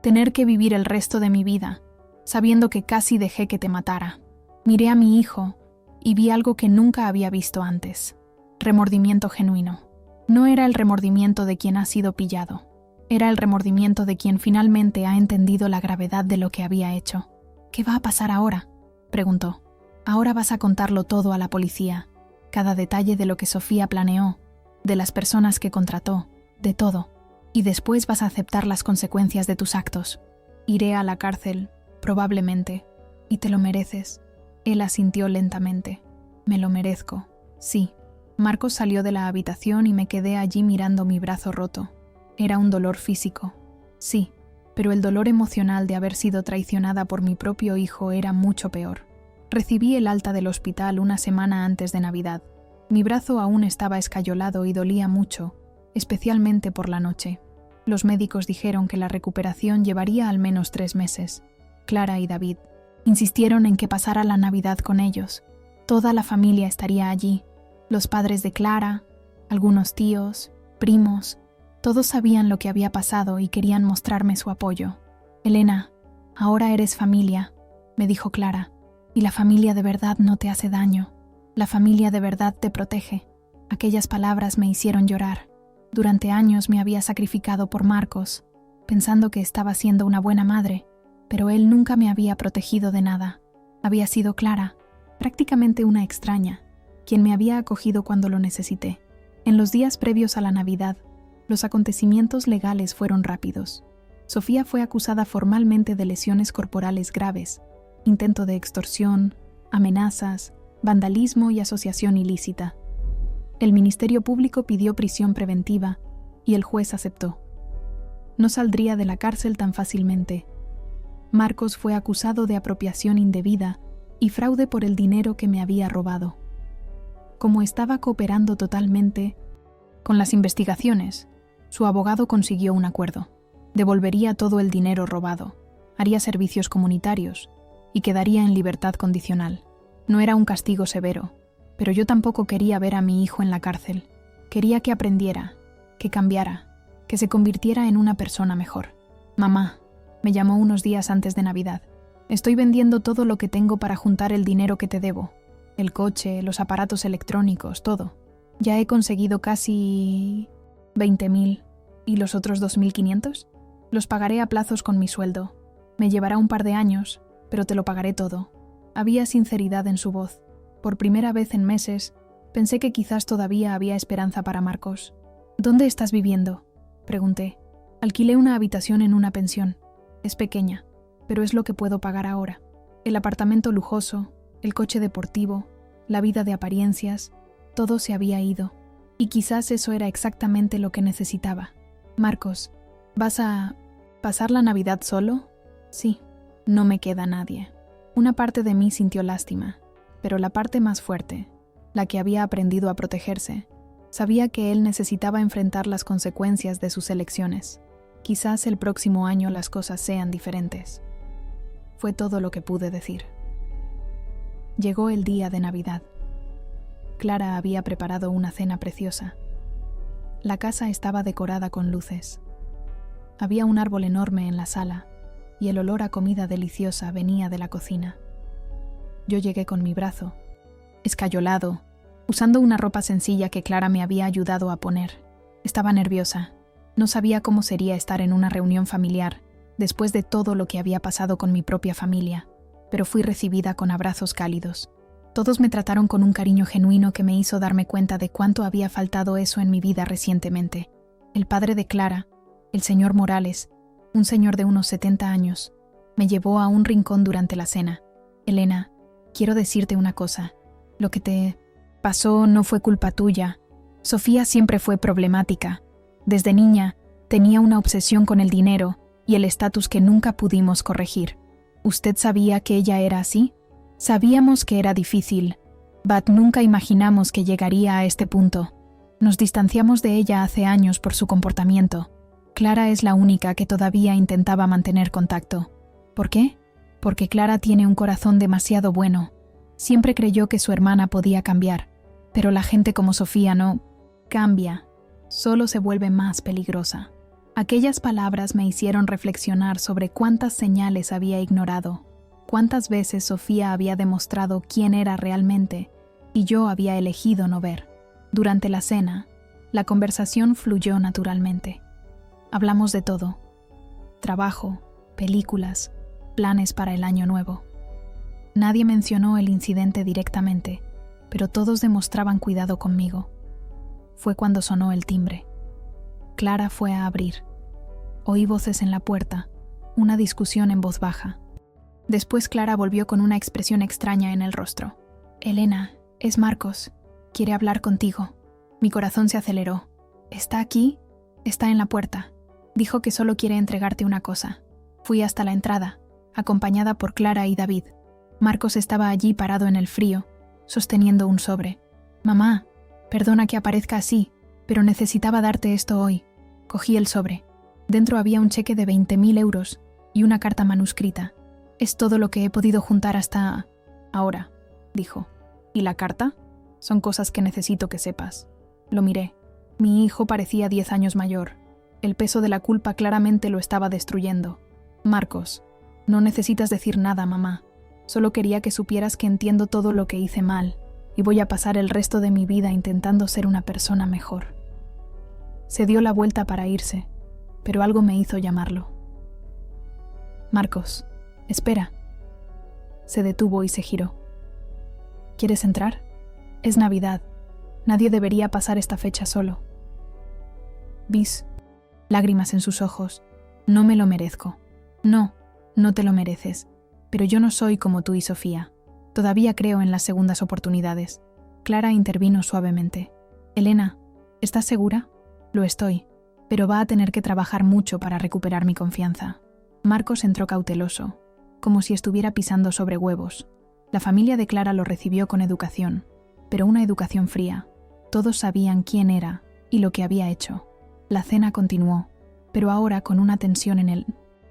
Tener que vivir el resto de mi vida, sabiendo que casi dejé que te matara. Miré a mi hijo y vi algo que nunca había visto antes. Remordimiento genuino. No era el remordimiento de quien ha sido pillado. Era el remordimiento de quien finalmente ha entendido la gravedad de lo que había hecho. ¿Qué va a pasar ahora?, preguntó. Ahora vas a contarlo todo a la policía. Cada detalle de lo que Sofía planeó, de las personas que contrató, de todo. Y después vas a aceptar las consecuencias de tus actos. Iré a la cárcel, probablemente. Y te lo mereces. Él asintió lentamente. Me lo merezco, sí. Marcos salió de la habitación y me quedé allí mirando mi brazo roto. Era un dolor físico, sí, pero el dolor emocional de haber sido traicionada por mi propio hijo era mucho peor. Recibí el alta del hospital una semana antes de Navidad. Mi brazo aún estaba escayolado y dolía mucho, especialmente por la noche. Los médicos dijeron que la recuperación llevaría al menos 3 meses. Clara y David insistieron en que pasara la Navidad con ellos. Toda la familia estaría allí. Los padres de Clara, algunos tíos, primos, todos sabían lo que había pasado y querían mostrarme su apoyo. Elena, ahora eres familia, me dijo Clara, y la familia de verdad no te hace daño. La familia de verdad te protege. Aquellas palabras me hicieron llorar. Durante años me había sacrificado por Marcos, pensando que estaba siendo una buena madre, pero él nunca me había protegido de nada. Había sido Clara, prácticamente una extraña, quien me había acogido cuando lo necesité. En los días previos a la Navidad, los acontecimientos legales fueron rápidos. Sofía fue acusada formalmente de lesiones corporales graves, intento de extorsión, amenazas, vandalismo y asociación ilícita. El Ministerio Público pidió prisión preventiva y el juez aceptó. No saldría de la cárcel tan fácilmente. Marcos fue acusado de apropiación indebida y fraude por el dinero que me había robado. Como estaba cooperando totalmente con las investigaciones, su abogado consiguió un acuerdo. Devolvería todo el dinero robado, haría servicios comunitarios y quedaría en libertad condicional. No era un castigo severo, pero yo tampoco quería ver a mi hijo en la cárcel. Quería que aprendiera, que cambiara, que se convirtiera en una persona mejor. Mamá, me llamó unos días antes de Navidad. Estoy vendiendo todo lo que tengo para juntar el dinero que te debo. El coche, los aparatos electrónicos, todo. Ya he conseguido casi 20.000. ¿Y los otros 2.500? Los pagaré a plazos con mi sueldo. Me llevará un par de años, pero te lo pagaré todo. Había sinceridad en su voz. Por primera vez en meses, pensé que quizás todavía había esperanza para Marcos. ¿Dónde estás viviendo?, pregunté. Alquilé una habitación en una pensión. Es pequeña, pero es lo que puedo pagar ahora. El apartamento lujoso, el coche deportivo, la vida de apariencias, todo se había ido. Y quizás eso era exactamente lo que necesitaba. Marcos, ¿vas a pasar la Navidad solo? Sí, no me queda nadie. Una parte de mí sintió lástima, pero la parte más fuerte, la que había aprendido a protegerse, sabía que él necesitaba enfrentar las consecuencias de sus elecciones. Quizás el próximo año las cosas sean diferentes. Fue todo lo que pude decir. Llegó el día de Navidad. Clara había preparado una cena preciosa. La casa estaba decorada con luces. Había un árbol enorme en la sala y el olor a comida deliciosa venía de la cocina. Yo llegué con mi brazo, escayolado, usando una ropa sencilla que Clara me había ayudado a poner. Estaba nerviosa. No sabía cómo sería estar en una reunión familiar después de todo lo que había pasado con mi propia familia, pero fui recibida con abrazos cálidos. Todos me trataron con un cariño genuino que me hizo darme cuenta de cuánto había faltado eso en mi vida recientemente. El padre de Clara, el señor Morales, un señor de unos 70 años, me llevó a un rincón durante la cena. Elena, quiero decirte una cosa. Lo que te pasó no fue culpa tuya. Sofía siempre fue problemática. Desde niña, tenía una obsesión con el dinero y el estatus que nunca pudimos corregir. ¿Usted sabía que ella era así? Sabíamos que era difícil, but nunca imaginamos que llegaría a este punto. Nos distanciamos de ella hace años por su comportamiento. Clara es la única que todavía intentaba mantener contacto. ¿Por qué? Porque Clara tiene un corazón demasiado bueno. Siempre creyó que su hermana podía cambiar, pero la gente como Sofía no cambia, solo se vuelve más peligrosa. Aquellas palabras me hicieron reflexionar sobre cuántas señales había ignorado, cuántas veces Sofía había demostrado quién era realmente y yo había elegido no ver. Durante la cena, la conversación fluyó naturalmente. Hablamos de todo: trabajo, películas, planes para el año nuevo. Nadie mencionó el incidente directamente, pero todos demostraban cuidado conmigo. Fue cuando sonó el timbre. Clara fue a abrir. Oí voces en la puerta, una discusión en voz baja. Después Clara volvió con una expresión extraña en el rostro. «Elena, es Marcos. Quiere hablar contigo». Mi corazón se aceleró. «¿Está aquí?» «Está en la puerta. Dijo que solo quiere entregarte una cosa». Fui hasta la entrada, acompañada por Clara y David. Marcos estaba allí parado en el frío, sosteniendo un sobre. «Mamá, perdona que aparezca así, pero necesitaba darte esto hoy». Cogí el sobre. Dentro había un cheque de 20.000 euros y una carta manuscrita. «Es todo lo que he podido juntar hasta ahora», dijo. «¿Y la carta?» «Son cosas que necesito que sepas». Lo miré. Mi hijo parecía 10 años mayor. El peso de la culpa claramente lo estaba destruyendo. «Marcos, no necesitas decir nada, mamá. Solo quería que supieras que entiendo todo lo que hice mal y voy a pasar el resto de mi vida intentando ser una persona mejor». Se dio la vuelta para irse, pero algo me hizo llamarlo. «Marcos, espera». Se detuvo y se giró. «¿Quieres entrar? Es Navidad. Nadie debería pasar esta fecha solo». «Vis», lágrimas en sus ojos, «no me lo merezco». «No, no te lo mereces. Pero yo no soy como tú y Sofía. Todavía creo en las segundas oportunidades». Clara intervino suavemente. «Elena, ¿estás segura?» «Lo estoy, pero va a tener que trabajar mucho para recuperar mi confianza». Marcos entró cauteloso, como si estuviera pisando sobre huevos. La familia de Clara lo recibió con educación, pero una educación fría. Todos sabían quién era y lo que había hecho. La cena continuó, pero ahora con una tensión en el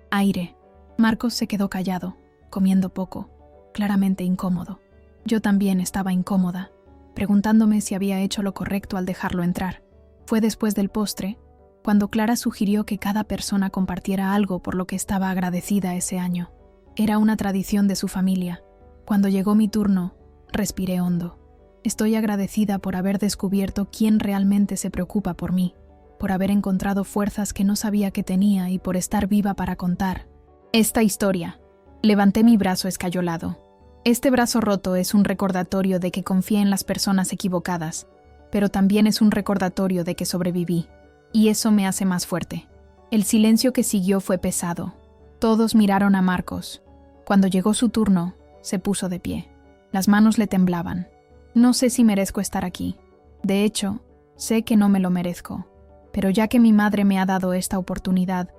aire. Marcos se quedó callado, comiendo poco, claramente incómodo. Yo también estaba incómoda, preguntándome si había hecho lo correcto al dejarlo entrar. Fue después del postre, cuando Clara sugirió que cada persona compartiera algo por lo que estaba agradecida ese año. Era una tradición de su familia. Cuando llegó mi turno, respiré hondo. Estoy agradecida por haber descubierto quién realmente se preocupa por mí, por haber encontrado fuerzas que no sabía que tenía y por estar viva para contar esta historia. Levanté mi brazo escayolado. Este brazo roto es un recordatorio de que confié en las personas equivocadas, pero también es un recordatorio de que sobreviví, y eso me hace más fuerte. El silencio que siguió fue pesado. Todos miraron a Marcos. Cuando llegó su turno, se puso de pie. Las manos le temblaban. «No sé si merezco estar aquí. De hecho, sé que no me lo merezco. Pero ya que mi madre me ha dado esta oportunidad,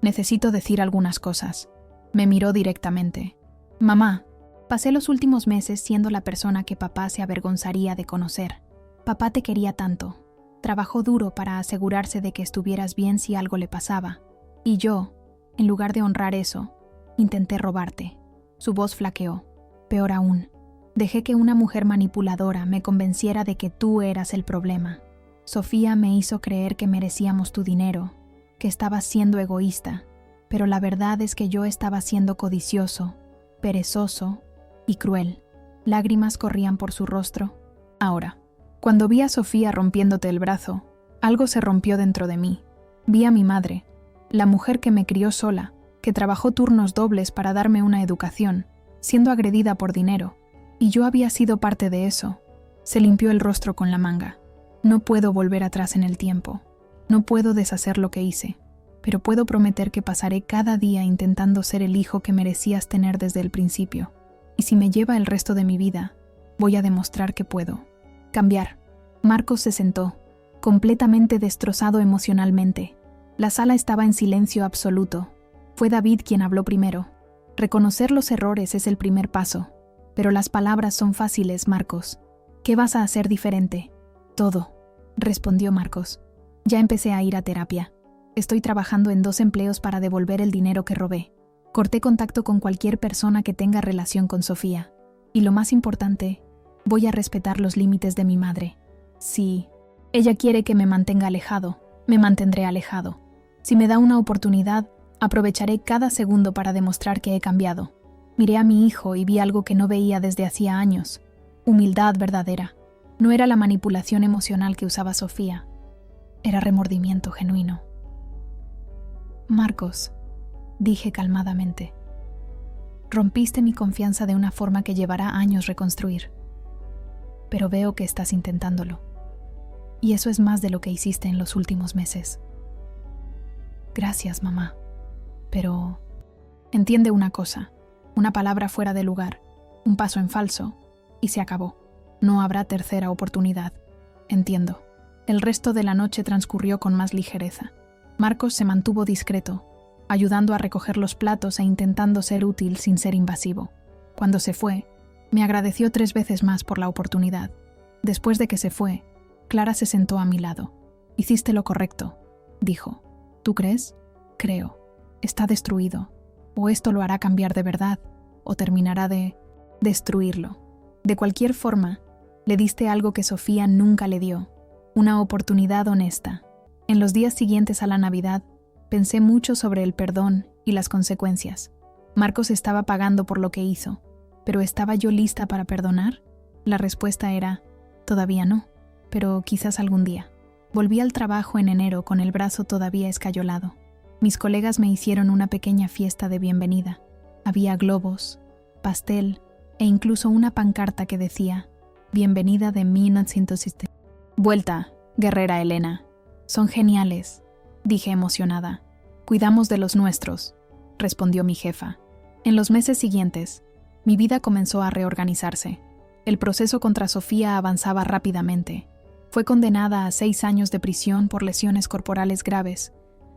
necesito decir algunas cosas». Me miró directamente. «Mamá, pasé los últimos meses siendo la persona que papá se avergonzaría de conocer. Papá te quería tanto. Trabajó duro para asegurarse de que estuvieras bien si algo le pasaba. Y yo, en lugar de honrar eso, intenté robarte». Su voz flaqueó. «Peor aún, dejé que una mujer manipuladora me convenciera de que tú eras el problema. Sofía me hizo creer que merecíamos tu dinero, que estabas siendo egoísta, pero la verdad es que yo estaba siendo codicioso, perezoso y cruel». Lágrimas corrían por su rostro. «Ahora, cuando vi a Sofía rompiéndote el brazo, algo se rompió dentro de mí. Vi a mi madre, la mujer que me crió sola, que trabajó turnos dobles para darme una educación, siendo agredida por dinero, y yo había sido parte de eso». Se limpió el rostro con la manga. «No puedo volver atrás en el tiempo. No puedo deshacer lo que hice, pero puedo prometer que pasaré cada día intentando ser el hijo que merecías tener desde el principio. Y si me lleva el resto de mi vida, voy a demostrar que puedo cambiar». Marcos se sentó, completamente destrozado emocionalmente. La sala estaba en silencio absoluto. Fue David quien habló primero. «Reconocer los errores es el primer paso, pero las palabras son fáciles, Marcos. ¿Qué vas a hacer diferente?» «Todo», respondió Marcos. «Ya empecé a ir a terapia. Estoy trabajando en 2 empleos para devolver el dinero que robé. Corté contacto con cualquier persona que tenga relación con Sofía. Y lo más importante, voy a respetar los límites de mi madre. Si ella quiere que me mantenga alejado, me mantendré alejado. Si me da una oportunidad, aprovecharé cada segundo para demostrar que he cambiado. Miré a mi hijo y vi algo que no veía desde hacía años. Humildad verdadera. No era la manipulación emocional que usaba Sofía. Era remordimiento genuino. Marcos, dije calmadamente, rompiste mi confianza de una forma que llevará años reconstruir. Pero veo que estás intentándolo. Y eso es más de lo que hiciste en los últimos meses. Gracias, mamá. Pero entiende una cosa. Una palabra fuera de lugar, un paso en falso, y se acabó. No habrá tercera oportunidad. Entiendo. El resto de la noche transcurrió con más ligereza. Marcos se mantuvo discreto, ayudando a recoger los platos e intentando ser útil sin ser invasivo. Cuando se fue, me agradeció 3 veces más por la oportunidad. Después de que se fue, Clara se sentó a mi lado. Hiciste lo correcto, dijo. ¿Tú crees? Creo. Está destruido. O esto lo hará cambiar de verdad, o terminará de destruirlo. De cualquier forma, le diste algo que Sofía nunca le dio, una oportunidad honesta. En los días siguientes a la Navidad, pensé mucho sobre el perdón y las consecuencias. Marcos estaba pagando por lo que hizo, pero ¿estaba yo lista para perdonar? La respuesta era, todavía no, pero quizás algún día. Volví al trabajo en enero con el brazo todavía escayolado. Mis colegas me hicieron una pequeña fiesta de bienvenida. Había globos, pastel e incluso una pancarta que decía «Bienvenida de 1907». «Vuelta, guerrera Elena. Son geniales», dije emocionada. «Cuidamos de los nuestros», respondió mi jefa. En los meses siguientes, mi vida comenzó a reorganizarse. El proceso contra Sofía avanzaba rápidamente. Fue condenada a 6 años de prisión por lesiones corporales graves,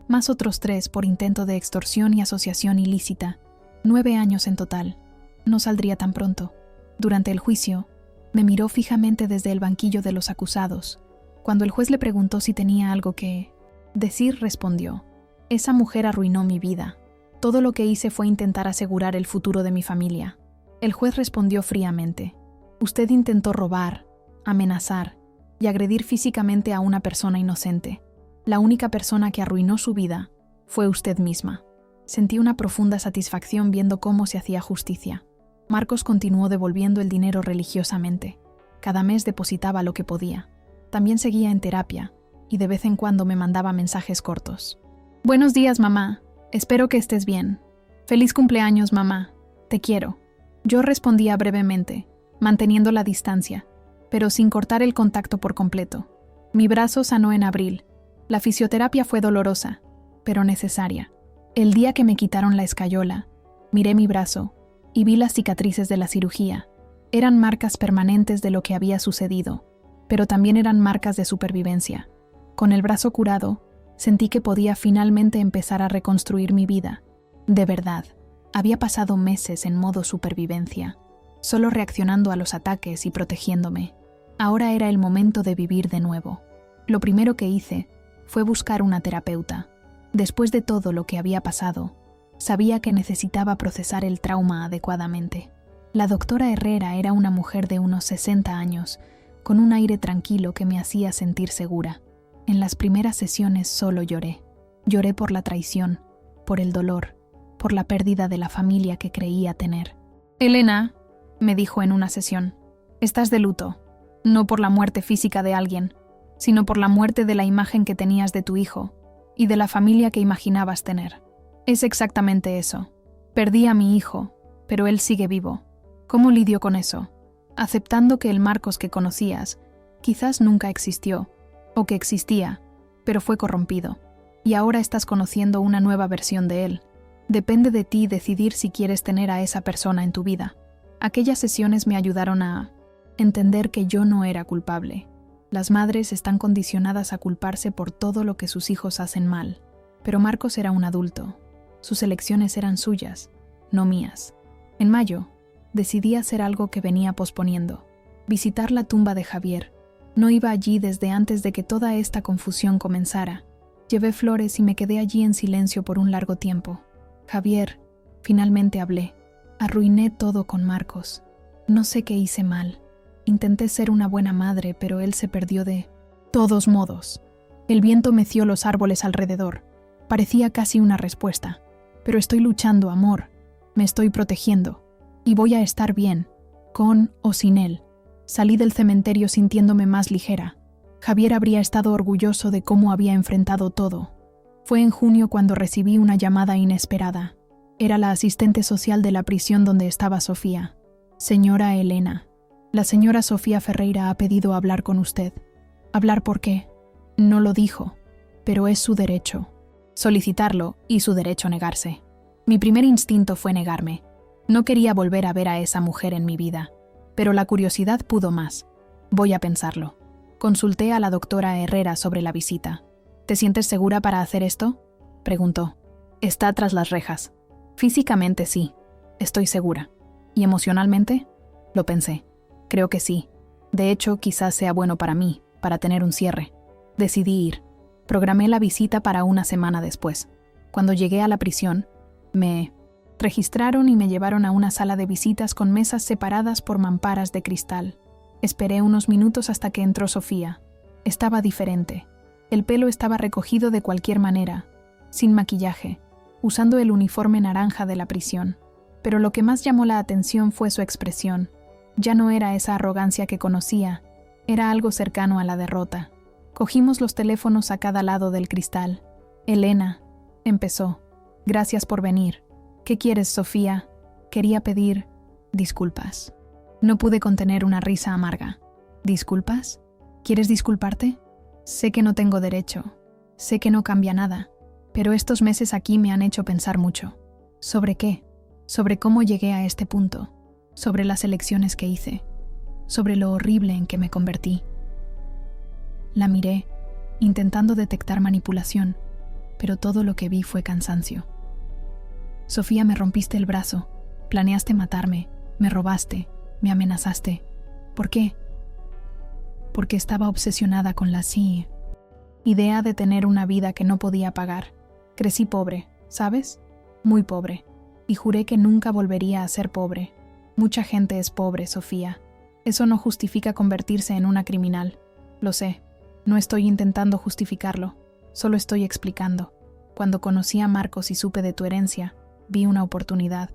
más otros 3 por intento de extorsión y asociación ilícita, 9 años en total. No saldría tan pronto. Durante el juicio, me miró fijamente desde el banquillo de los acusados. Cuando el juez le preguntó si tenía algo que decir, respondió: «Esa mujer arruinó mi vida. Todo lo que hice fue intentar asegurar el futuro de mi familia». El juez respondió fríamente: «Usted intentó robar, amenazar y agredir físicamente a una persona inocente. La única persona que arruinó su vida fue usted misma». Sentí una profunda satisfacción viendo cómo se hacía justicia. Marcos continuó devolviendo el dinero religiosamente. Cada mes depositaba lo que podía. También seguía en terapia y de vez en cuando me mandaba mensajes cortos. «Buenos días, mamá. Espero que estés bien. Feliz cumpleaños, mamá. Te quiero». Yo respondía brevemente, manteniendo la distancia, pero sin cortar el contacto por completo. Mi brazo sanó en abril. La fisioterapia fue dolorosa, pero necesaria. El día que me quitaron la escayola, miré mi brazo y vi las cicatrices de la cirugía. Eran marcas permanentes de lo que había sucedido, pero también eran marcas de supervivencia. Con el brazo curado, sentí que podía finalmente empezar a reconstruir mi vida. De verdad, había pasado meses en modo supervivencia, solo reaccionando a los ataques y protegiéndome. Ahora era el momento de vivir de nuevo. Lo primero que hice fue buscar una terapeuta. Después de todo lo que había pasado, sabía que necesitaba procesar el trauma adecuadamente. La doctora Herrera era una mujer de unos 60 años, con un aire tranquilo que me hacía sentir segura. En las primeras sesiones solo lloré. Lloré por la traición, por el dolor, por la pérdida de la familia que creía tener. «Elena», me dijo en una sesión, «estás de luto, no por la muerte física de alguien, sino por la muerte de la imagen que tenías de tu hijo y de la familia que imaginabas tener. Es exactamente eso. Perdí a mi hijo, pero él sigue vivo. ¿Cómo lidio con eso? Aceptando que el Marcos que conocías quizás nunca existió, o que existía, pero fue corrompido, y ahora estás conociendo una nueva versión de él. Depende de ti decidir si quieres tener a esa persona en tu vida». Aquellas sesiones me ayudaron a entender que yo no era culpable. Las madres están condicionadas a culparse por todo lo que sus hijos hacen mal. Pero Marcos era un adulto. Sus elecciones eran suyas, no mías. En mayo, decidí hacer algo que venía posponiendo: visitar la tumba de Javier. No iba allí desde antes de que toda esta confusión comenzara. Llevé flores y me quedé allí en silencio por un largo tiempo. Javier, finalmente hablé. Arruiné todo con Marcos. No sé qué hice mal. Intenté ser una buena madre, pero él se perdió de todos modos. El viento meció los árboles alrededor. Parecía casi una respuesta. Pero estoy luchando, amor. Me estoy protegiendo. Y voy a estar bien, con o sin él. Salí del cementerio sintiéndome más ligera. Javier habría estado orgulloso de cómo había enfrentado todo. Fue en junio cuando recibí una llamada inesperada. Era la asistente social de la prisión donde estaba Sofía. Señora Elena, la señora Sofía Ferreira ha pedido hablar con usted. ¿Hablar por qué? No lo dijo, pero es su derecho. Solicitarlo y su derecho negarse. Mi primer instinto fue negarme. No quería volver a ver a esa mujer en mi vida, pero la curiosidad pudo más. Voy a pensarlo. Consulté a la doctora Herrera sobre la visita. ¿Te sientes segura para hacer esto?, preguntó. Está tras las rejas. Físicamente sí, estoy segura. ¿Y emocionalmente? Lo pensé. Creo que sí. De hecho, quizás sea bueno para mí, para tener un cierre. Decidí ir. Programé la visita para una semana después. Cuando llegué a la prisión, me registraron y me llevaron a una sala de visitas con mesas separadas por mamparas de cristal. Esperé unos minutos hasta que entró Sofía. Estaba diferente. El pelo estaba recogido de cualquier manera, sin maquillaje, usando el uniforme naranja de la prisión. Pero lo que más llamó la atención fue su expresión. Ya no era esa arrogancia que conocía, era algo cercano a la derrota. Cogimos los teléfonos a cada lado del cristal. Elena, empezó. Gracias por venir. ¿Qué quieres, Sofía? Quería pedir disculpas. No pude contener una risa amarga. ¿Disculpas? ¿Quieres disculparte? Sé que no tengo derecho. Sé que no cambia nada. Pero estos meses aquí me han hecho pensar mucho. ¿Sobre qué? Sobre cómo llegué a este punto. Sobre las elecciones que hice. Sobre lo horrible en que me convertí. La miré, intentando detectar manipulación, pero todo lo que vi fue cansancio. Sofía, me rompiste el brazo, planeaste matarme, me robaste, me amenazaste. ¿Por qué? Porque estaba obsesionada con la idea de tener una vida que no podía pagar. Crecí pobre, ¿sabes? Muy pobre. Y juré que nunca volvería a ser pobre. Mucha gente es pobre, Sofía. Eso no justifica convertirse en una criminal. Lo sé. No estoy intentando justificarlo. Solo estoy explicando. Cuando conocí a Marcos y supe de tu herencia, vi una oportunidad.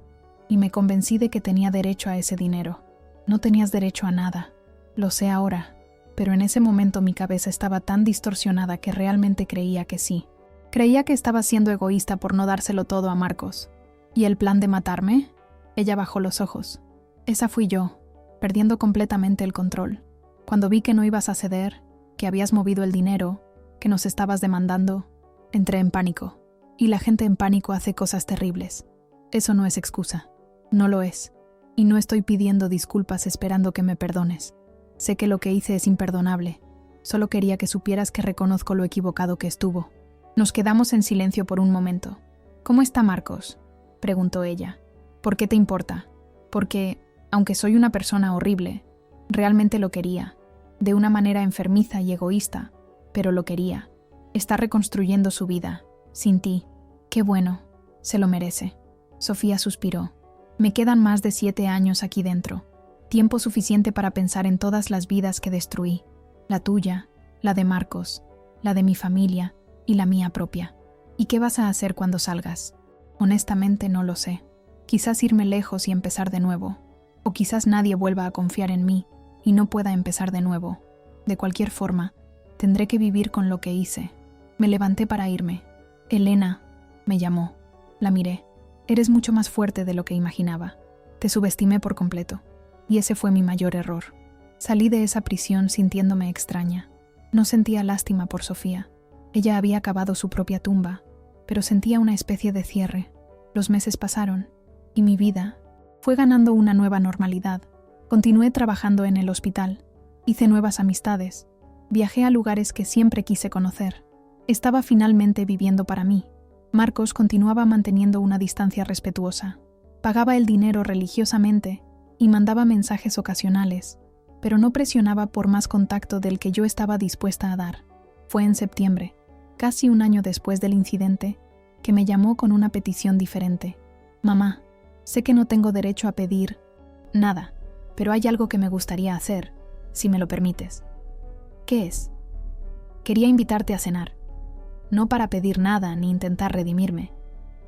Y me convencí de que tenía derecho a ese dinero. No tenías derecho a nada. Lo sé ahora. Pero en ese momento mi cabeza estaba tan distorsionada que realmente creía que sí. Creía que estaba siendo egoísta por no dárselo todo a Marcos. ¿Y el plan de matarme? Ella bajó los ojos. Esa fui yo, perdiendo completamente el control. Cuando vi que no ibas a ceder, que habías movido el dinero, que nos estabas demandando, entré en pánico. Y la gente en pánico hace cosas terribles. Eso no es excusa. No lo es. Y no estoy pidiendo disculpas esperando que me perdones. Sé que lo que hice es imperdonable. Solo quería que supieras que reconozco lo equivocado que estuvo. Nos quedamos en silencio por un momento. ¿Cómo está Marcos?, preguntó ella. ¿Por qué te importa? Porque, aunque soy una persona horrible, realmente lo quería. De una manera enfermiza y egoísta, pero lo quería. Está reconstruyendo su vida, sin ti. Qué bueno, se lo merece. Sofía suspiró. Me quedan más de 7 años aquí dentro. Tiempo suficiente para pensar en todas las vidas que destruí. La tuya, la de Marcos, la de mi familia y la mía propia. ¿Y qué vas a hacer cuando salgas? Honestamente no lo sé. Quizás irme lejos y empezar de nuevo. O quizás nadie vuelva a confiar en mí y no pueda empezar de nuevo. De cualquier forma, tendré que vivir con lo que hice. Me levanté para irme. Elena, me llamó. La miré. Eres mucho más fuerte de lo que imaginaba. Te subestimé por completo. Y ese fue mi mayor error. Salí de esa prisión sintiéndome extraña. No sentía lástima por Sofía. Ella había cavado su propia tumba, pero sentía una especie de cierre. Los meses pasaron, y mi vida fue ganando una nueva normalidad. Continué trabajando en el hospital. Hice nuevas amistades. Viajé a lugares que siempre quise conocer. Estaba finalmente viviendo para mí. Marcos continuaba manteniendo una distancia respetuosa. Pagaba el dinero religiosamente y mandaba mensajes ocasionales, pero no presionaba por más contacto del que yo estaba dispuesta a dar. Fue en septiembre, casi un año después del incidente, que me llamó con una petición diferente. Mamá, sé que no tengo derecho a pedir nada, pero hay algo que me gustaría hacer, si me lo permites. ¿Qué es? Quería invitarte a cenar. No para pedir nada ni intentar redimirme,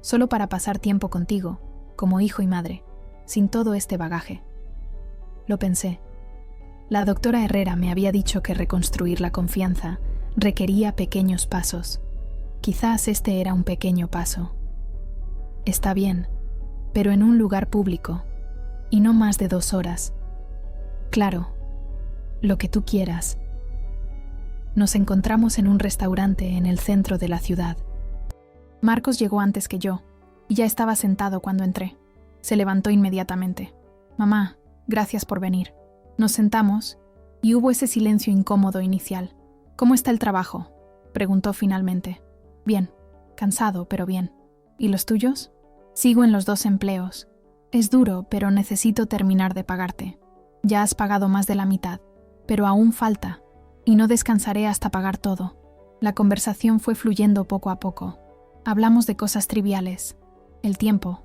solo para pasar tiempo contigo, como hijo y madre, sin todo este bagaje. Lo pensé. La doctora Herrera me había dicho que reconstruir la confianza requería pequeños pasos. Quizás este era un pequeño paso. Está bien, pero en un lugar público, y no más de 2 horas. Claro, lo que tú quieras. Nos encontramos en un restaurante en el centro de la ciudad. Marcos llegó antes que yo, y ya estaba sentado cuando entré. Se levantó inmediatamente. Mamá, gracias por venir. Nos sentamos, y hubo ese silencio incómodo inicial. ¿Cómo está el trabajo?, preguntó finalmente. Bien, cansado, pero bien. ¿Y los tuyos? Sigo en los 2 empleos. Es duro, pero necesito terminar de pagarte. Ya has pagado más de la mitad, pero aún falta, y no descansaré hasta pagar todo. La conversación fue fluyendo poco a poco. Hablamos de cosas triviales, el tiempo,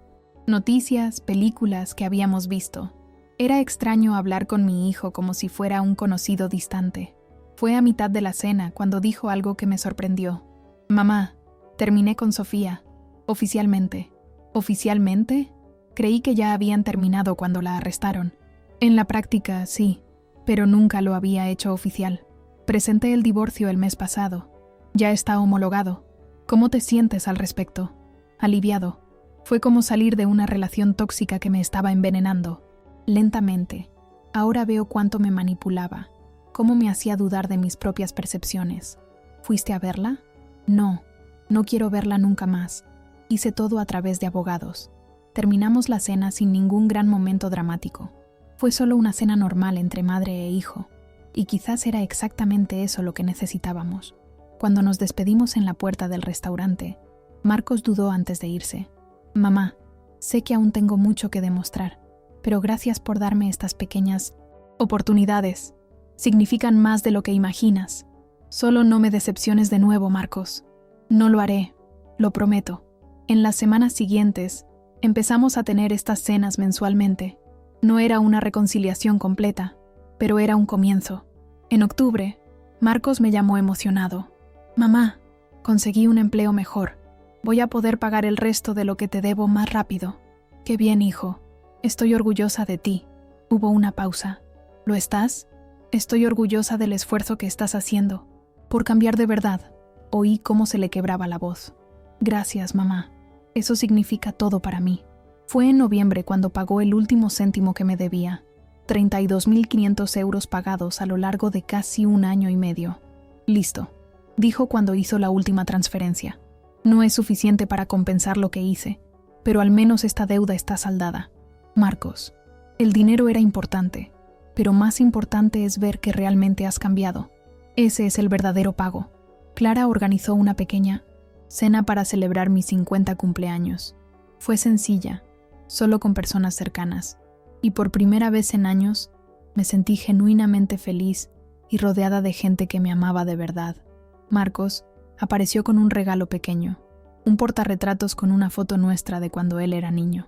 noticias, películas que habíamos visto. Era extraño hablar con mi hijo como si fuera un conocido distante. Fue a mitad de la cena cuando dijo algo que me sorprendió. Mamá, terminé con Sofía. Oficialmente. ¿Oficialmente? Creí que ya habían terminado cuando la arrestaron. En la práctica, sí, pero nunca lo había hecho oficial. Presenté el divorcio el mes pasado. Ya está homologado. ¿Cómo te sientes al respecto? Aliviado. Fue como salir de una relación tóxica que me estaba envenenando. Lentamente. Ahora veo cuánto me manipulaba, cómo me hacía dudar de mis propias percepciones. ¿Fuiste a verla? No, no quiero verla nunca más. Hice todo a través de abogados. Terminamos la cena sin ningún gran momento dramático. Fue solo una cena normal entre madre e hijo, y quizás era exactamente eso lo que necesitábamos. Cuando nos despedimos en la puerta del restaurante, Marcos dudó antes de irse. Mamá, sé que aún tengo mucho que demostrar, pero gracias por darme estas pequeñas oportunidades. Significan más de lo que imaginas. Solo no me decepciones de nuevo, Marcos. No lo haré, lo prometo. En las semanas siguientes, empezamos a tener estas cenas mensualmente. No era una reconciliación completa, pero era un comienzo. En octubre, Marcos me llamó emocionado. Mamá, conseguí un empleo mejor. Voy a poder pagar el resto de lo que te debo más rápido. Qué bien, hijo. Estoy orgullosa de ti. Hubo una pausa. ¿Lo estás? Estoy orgullosa del esfuerzo que estás haciendo. Por cambiar de verdad. Oí cómo se le quebraba la voz. Gracias, mamá. Eso significa todo para mí. Fue en noviembre cuando pagó el último céntimo que me debía. 32.500 euros pagados a lo largo de casi 1 año y medio. Listo, dijo cuando hizo la última transferencia. No es suficiente para compensar lo que hice, pero al menos esta deuda está saldada. Marcos, el dinero era importante, pero más importante es ver que realmente has cambiado. Ese es el verdadero pago. Clara organizó una pequeña cena para celebrar mis 50 cumpleaños. Fue sencilla, solo con personas cercanas, y por primera vez en años me sentí genuinamente feliz y rodeada de gente que me amaba de verdad. Marcos apareció con un regalo pequeño, un portarretratos con una foto nuestra de cuando él era niño.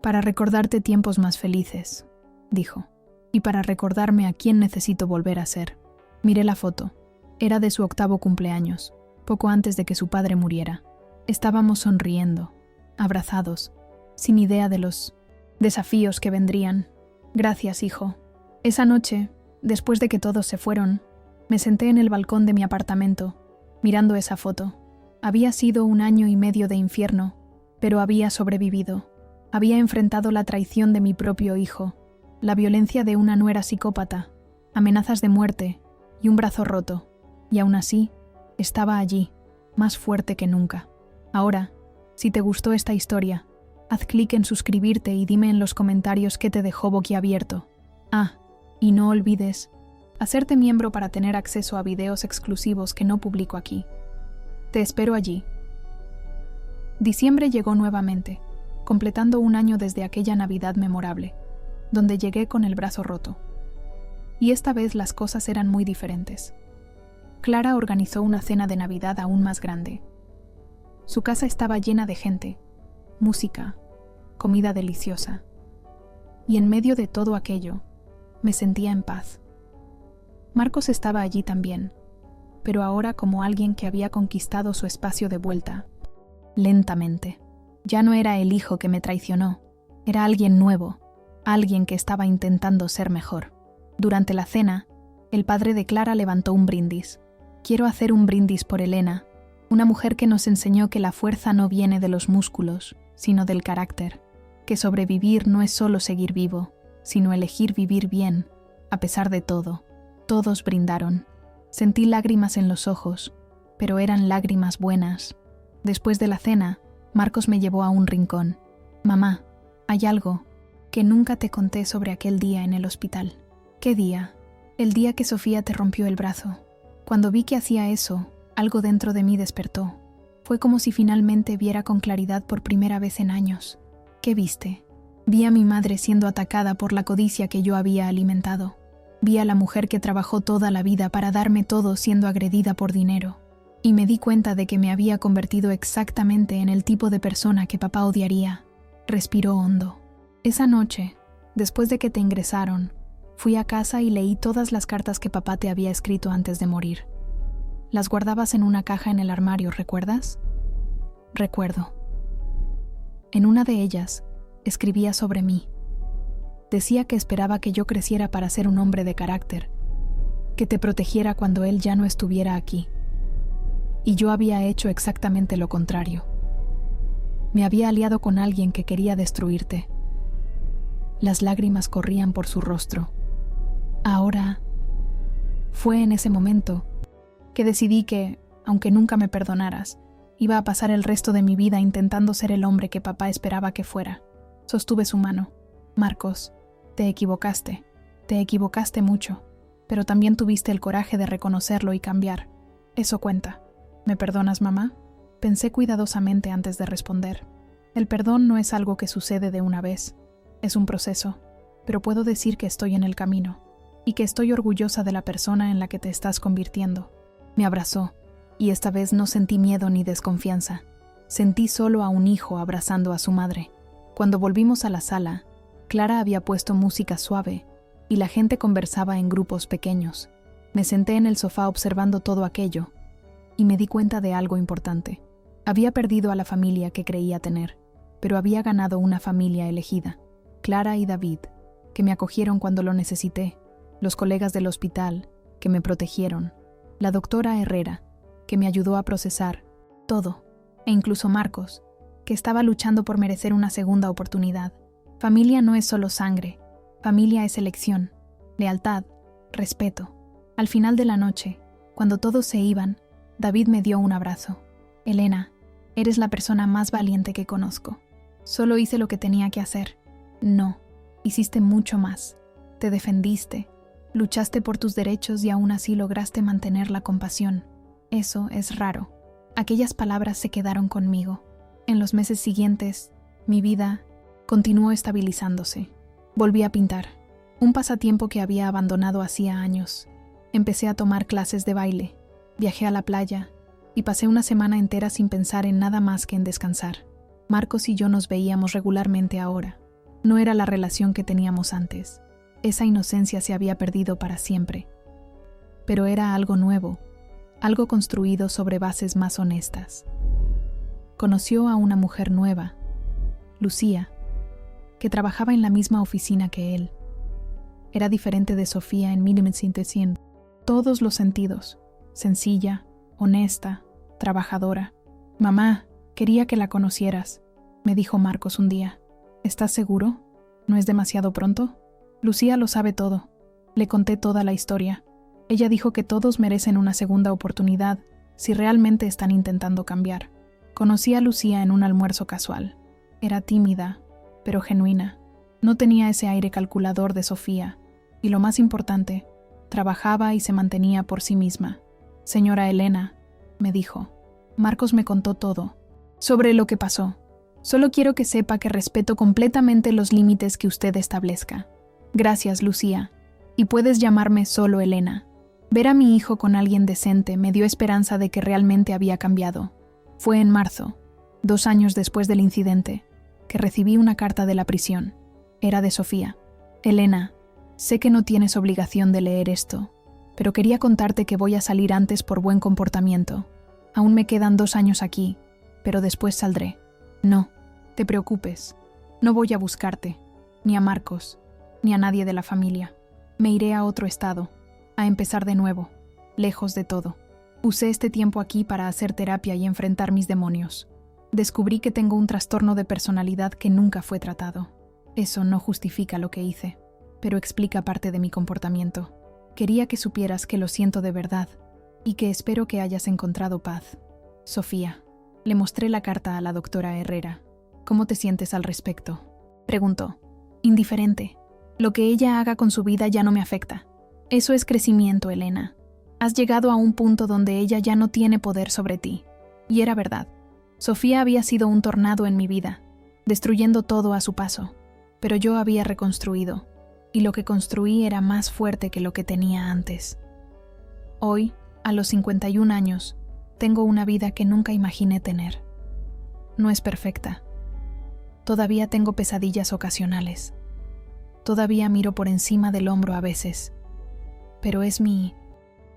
Para recordarte tiempos más felices, dijo, y para recordarme a quién necesito volver a ser. Miré la foto. Era de su 8º cumpleaños, poco antes de que su padre muriera. Estábamos sonriendo, abrazados, sin idea de los desafíos que vendrían. Gracias, hijo. Esa noche, después de que todos se fueron, me senté en el balcón de mi apartamento, mirando esa foto. Había sido 1 año y medio de infierno, pero había sobrevivido. Había enfrentado la traición de mi propio hijo, la violencia de una nuera psicópata, amenazas de muerte y un brazo roto. Y aún así, estaba allí, más fuerte que nunca. Ahora, si te gustó esta historia, haz clic en suscribirte y dime en los comentarios qué te dejó boquiabierto. Ah, y no olvides hacerte miembro para tener acceso a videos exclusivos que no publico aquí. Te espero allí. Diciembre llegó nuevamente, completando 1 año desde aquella Navidad memorable, donde llegué con el brazo roto. Y esta vez las cosas eran muy diferentes. Clara organizó una cena de Navidad aún más grande. Su casa estaba llena de gente, música, comida deliciosa. Y en medio de todo aquello, Me sentía en paz. Marcos estaba allí también, pero ahora como alguien que había conquistado su espacio de vuelta. Lentamente. Ya no era el hijo que me traicionó, era alguien nuevo, alguien que estaba intentando ser mejor. Durante la cena, el padre de Clara levantó un brindis. Quiero hacer un brindis por Elena, una mujer que nos enseñó que la fuerza no viene de los músculos, sino del carácter, que sobrevivir no es solo seguir vivo, sino elegir vivir bien, a pesar de todo. Todos brindaron. Sentí lágrimas en los ojos, pero eran lágrimas buenas. Después de la cena, Marcos me llevó a un rincón. Mamá, hay algo que nunca te conté sobre aquel día en el hospital. ¿Qué día? El día que Sofía te rompió el brazo. Cuando vi que hacía eso, algo dentro de mí despertó. Fue como si finalmente viera con claridad por primera vez en años. ¿Qué viste? Vi a mi madre siendo atacada por la codicia que yo había alimentado. Vi a la mujer que trabajó toda la vida para darme todo siendo agredida por dinero. Y me di cuenta de que me había convertido exactamente en el tipo de persona que papá odiaría. Respiró hondo. Esa noche, después de que te ingresaron, fui a casa y leí todas las cartas que papá te había escrito antes de morir. Las guardabas en una caja en el armario, ¿recuerdas? Recuerdo. En una de ellas, escribía sobre mí. Decía que esperaba que yo creciera para ser un hombre de carácter, que te protegiera cuando él ya no estuviera aquí. Y yo había hecho exactamente lo contrario. Me había aliado con alguien que quería destruirte. Las lágrimas corrían por su rostro. Ahora, fue en ese momento que decidí que, aunque nunca me perdonaras, iba a pasar el resto de mi vida intentando ser el hombre que papá esperaba que fuera. Sostuve su mano. Marcos, te equivocaste mucho, pero también tuviste el coraje de reconocerlo y cambiar. Eso cuenta. ¿Me perdonas, mamá? Pensé cuidadosamente antes de responder. El perdón no es algo que sucede de una vez. Es un proceso, pero puedo decir que estoy en el camino y que estoy orgullosa de la persona en la que te estás convirtiendo. Me abrazó, y esta vez no sentí miedo ni desconfianza. Sentí solo a un hijo abrazando a su madre. Cuando volvimos a la sala, Clara había puesto música suave y la gente conversaba en grupos pequeños. Me senté en el sofá observando todo aquello y me di cuenta de algo importante. Había perdido a la familia que creía tener, pero había ganado una familia elegida. Clara y David, que me acogieron cuando lo necesité, los colegas del hospital, que me protegieron, la doctora Herrera, que me ayudó a procesar todo, e incluso Marcos, que estaba luchando por merecer una segunda oportunidad. Familia no es solo sangre, familia es elección, lealtad, respeto. Al final de la noche, cuando todos se iban, David me dio un abrazo. Elena, eres la persona más valiente que conozco. Solo hice lo que tenía que hacer. No, hiciste mucho más. Te defendiste, luchaste por tus derechos y aún así lograste mantener la compasión. Eso es raro. Aquellas palabras se quedaron conmigo. En los meses siguientes, mi vida continuó estabilizándose. Volví a pintar, un pasatiempo que había abandonado hacía años. Empecé a tomar clases de baile, viajé a la playa y pasé una semana entera sin pensar en nada más que en descansar. Marcos y yo nos veíamos regularmente ahora. No era la relación que teníamos antes. Esa inocencia se había perdido para siempre. Pero era algo nuevo, algo construido sobre bases más honestas. Conoció a una mujer nueva, Lucía, que trabajaba en la misma oficina que él. Era diferente de Sofía en todos los sentidos. Sencilla, honesta, trabajadora. Mamá, quería que la conocieras, me dijo Marcos un día. ¿Estás seguro? ¿No es demasiado pronto? Lucía lo sabe todo. Le conté toda la historia. Ella dijo que todos merecen una segunda oportunidad si realmente están intentando cambiar. Conocí a Lucía en un almuerzo casual. Era tímida, pero genuina. No tenía ese aire calculador de Sofía. Y lo más importante, trabajaba y se mantenía por sí misma. Señora Elena, me dijo. Marcos me contó todo, sobre lo que pasó. Solo quiero que sepa que respeto completamente los límites que usted establezca. Gracias, Lucía. Y puedes llamarme solo Elena. Ver a mi hijo con alguien decente me dio esperanza de que realmente había cambiado. Fue en marzo, 2 años después del incidente, que recibí una carta de la prisión. Era de Sofía. Elena, Sé que no tienes obligación de leer esto, pero quería contarte que voy a salir antes por buen comportamiento. Aún me quedan 2 años aquí, pero después saldré. No, te preocupes. No voy a buscarte, ni a Marcos, ni a nadie de la familia. Me iré a otro estado, a empezar de nuevo, lejos de todo. Usé este tiempo aquí para hacer terapia y enfrentar mis demonios. Descubrí que tengo un trastorno de personalidad que nunca fue tratado. Eso no justifica lo que hice, pero explica parte de mi comportamiento. Quería que supieras que lo siento de verdad y que espero que hayas encontrado paz. Sofía. Le mostré la carta a la doctora Herrera. ¿Cómo te sientes al respecto? Preguntó. Indiferente. Lo que ella haga con su vida ya no me afecta. Eso es crecimiento, Elena. Has llegado a un punto donde ella ya no tiene poder sobre ti. Y era verdad. Sofía había sido un tornado en mi vida, destruyendo todo a su paso. Pero yo había reconstruido, y lo que construí era más fuerte que lo que tenía antes. Hoy, a los 51 años, tengo una vida que nunca imaginé tener. No es perfecta. Todavía tengo pesadillas ocasionales. Todavía miro por encima del hombro a veces. Pero es mi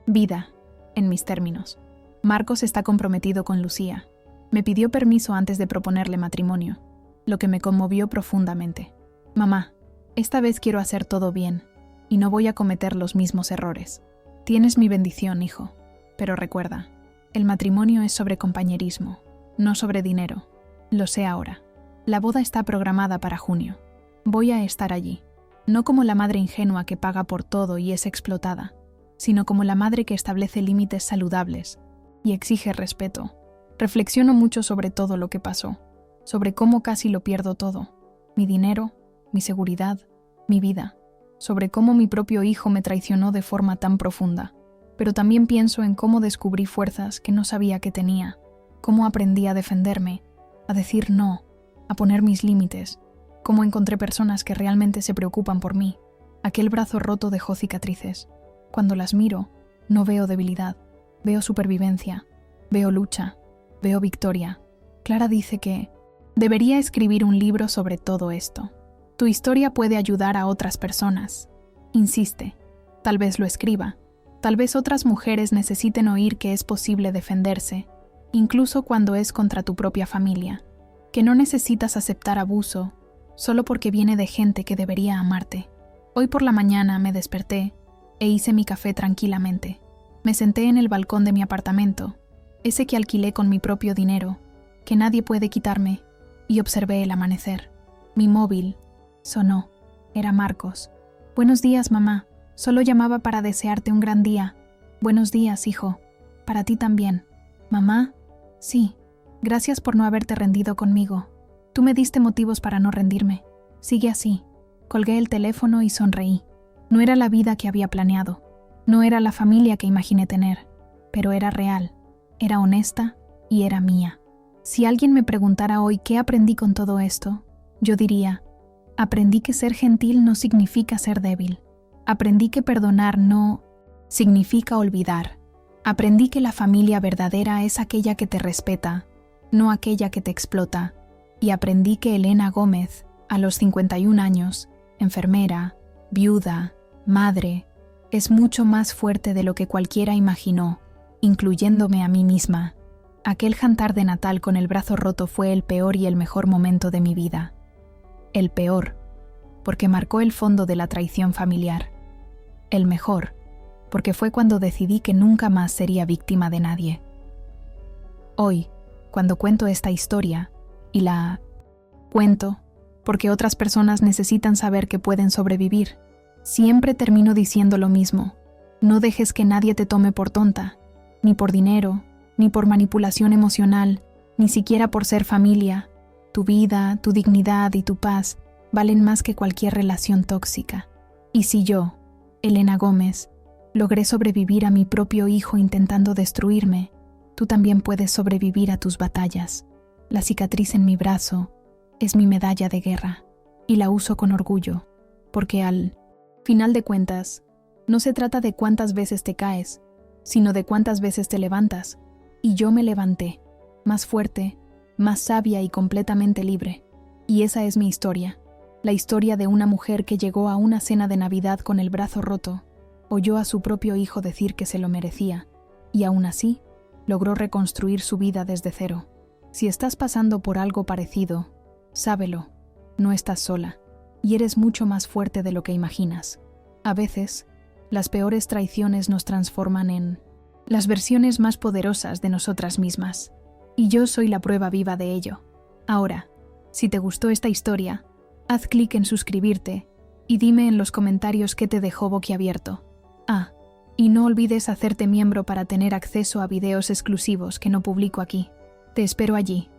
vida, en mis términos. Marcos está comprometido con Lucía. Me pidió permiso antes de proponerle matrimonio, lo que me conmovió profundamente. Mamá, esta vez quiero hacer todo bien, y no voy a cometer los mismos errores. Tienes mi bendición, hijo. Pero recuerda, el matrimonio es sobre compañerismo, no sobre dinero. Lo sé ahora. La boda está programada para junio. Voy a estar allí, no como la madre ingenua que paga por todo y es explotada, sino como la madre que establece límites saludables y exige respeto. Reflexiono mucho sobre todo lo que pasó, sobre cómo casi lo pierdo todo, mi dinero, mi seguridad, mi vida, sobre cómo mi propio hijo me traicionó de forma tan profunda. Pero también pienso en cómo descubrí fuerzas que no sabía que tenía, cómo aprendí a defenderme, a decir no, a poner mis límites, cómo encontré personas que realmente se preocupan por mí. Aquel brazo roto dejó cicatrices. Cuando las miro, no veo debilidad, veo supervivencia, veo lucha, veo victoria. Clara dice que debería escribir un libro sobre todo esto. Tu historia puede ayudar a otras personas. Insiste, tal vez lo escriba. Tal vez otras mujeres necesiten oír que es posible defenderse, incluso cuando es contra tu propia familia, que no necesitas aceptar abuso solo porque viene de gente que debería amarte. Hoy por la mañana me desperté e hice mi café tranquilamente. Me senté en el balcón de mi apartamento, ese que alquilé con mi propio dinero, que nadie puede quitarme, y observé el amanecer. Mi móvil sonó. Era Marcos. Buenos días, mamá. Solo llamaba para desearte un gran día. Buenos días, hijo. Para ti también. ¿Mamá? Sí. Gracias por no haberte rendido conmigo. Tú me diste motivos para no rendirme. Sigue así. Colgué el teléfono y sonreí. No era la vida que había planeado. No era la familia que imaginé tener. Pero era real. Era honesta y era mía. Si alguien me preguntara hoy qué aprendí con todo esto, yo diría, aprendí que ser gentil no significa ser débil. Aprendí que perdonar no significa olvidar. Aprendí que la familia verdadera es aquella que te respeta, no aquella que te explota. Y aprendí que Elena Gómez, a los 51 años, enfermera, viuda, madre, es mucho más fuerte de lo que cualquiera imaginó, incluyéndome a mí misma. Aquel jantar de Natal con el brazo roto fue el peor y el mejor momento de mi vida. El peor, porque marcó el fondo de la traición familiar. El mejor, porque fue cuando decidí que nunca más sería víctima de nadie. Hoy, cuando cuento esta historia, y la cuento porque otras personas necesitan saber que pueden sobrevivir, siempre termino diciendo lo mismo. No dejes que nadie te tome por tonta, ni por dinero, ni por manipulación emocional, ni siquiera por ser familia. Tu vida, tu dignidad y tu paz valen más que cualquier relación tóxica. Y si yo, Elena Gómez, logré sobrevivir a mi propio hijo intentando destruirme, tú también puedes sobrevivir a tus batallas. La cicatriz en mi brazo es mi medalla de guerra y la uso con orgullo, porque al final de cuentas, no se trata de cuántas veces te caes, sino de cuántas veces te levantas. Y yo me levanté, más fuerte, más sabia y completamente libre. Y esa es mi historia, La historia de una mujer que llegó a una cena de Navidad con el brazo roto, oyó a su propio hijo decir que se lo merecía, y aún así, logró reconstruir su vida desde cero. Si estás pasando por algo parecido, sábelo, no estás sola, y eres mucho más fuerte de lo que imaginas. A veces, las peores traiciones nos transforman en las versiones más poderosas de nosotras mismas. Y yo soy la prueba viva de ello. Ahora, si te gustó esta historia, haz clic en suscribirte y dime en los comentarios qué te dejó boquiabierto. Y no olvides hacerte miembro para tener acceso a videos exclusivos que no publico aquí. Te espero allí.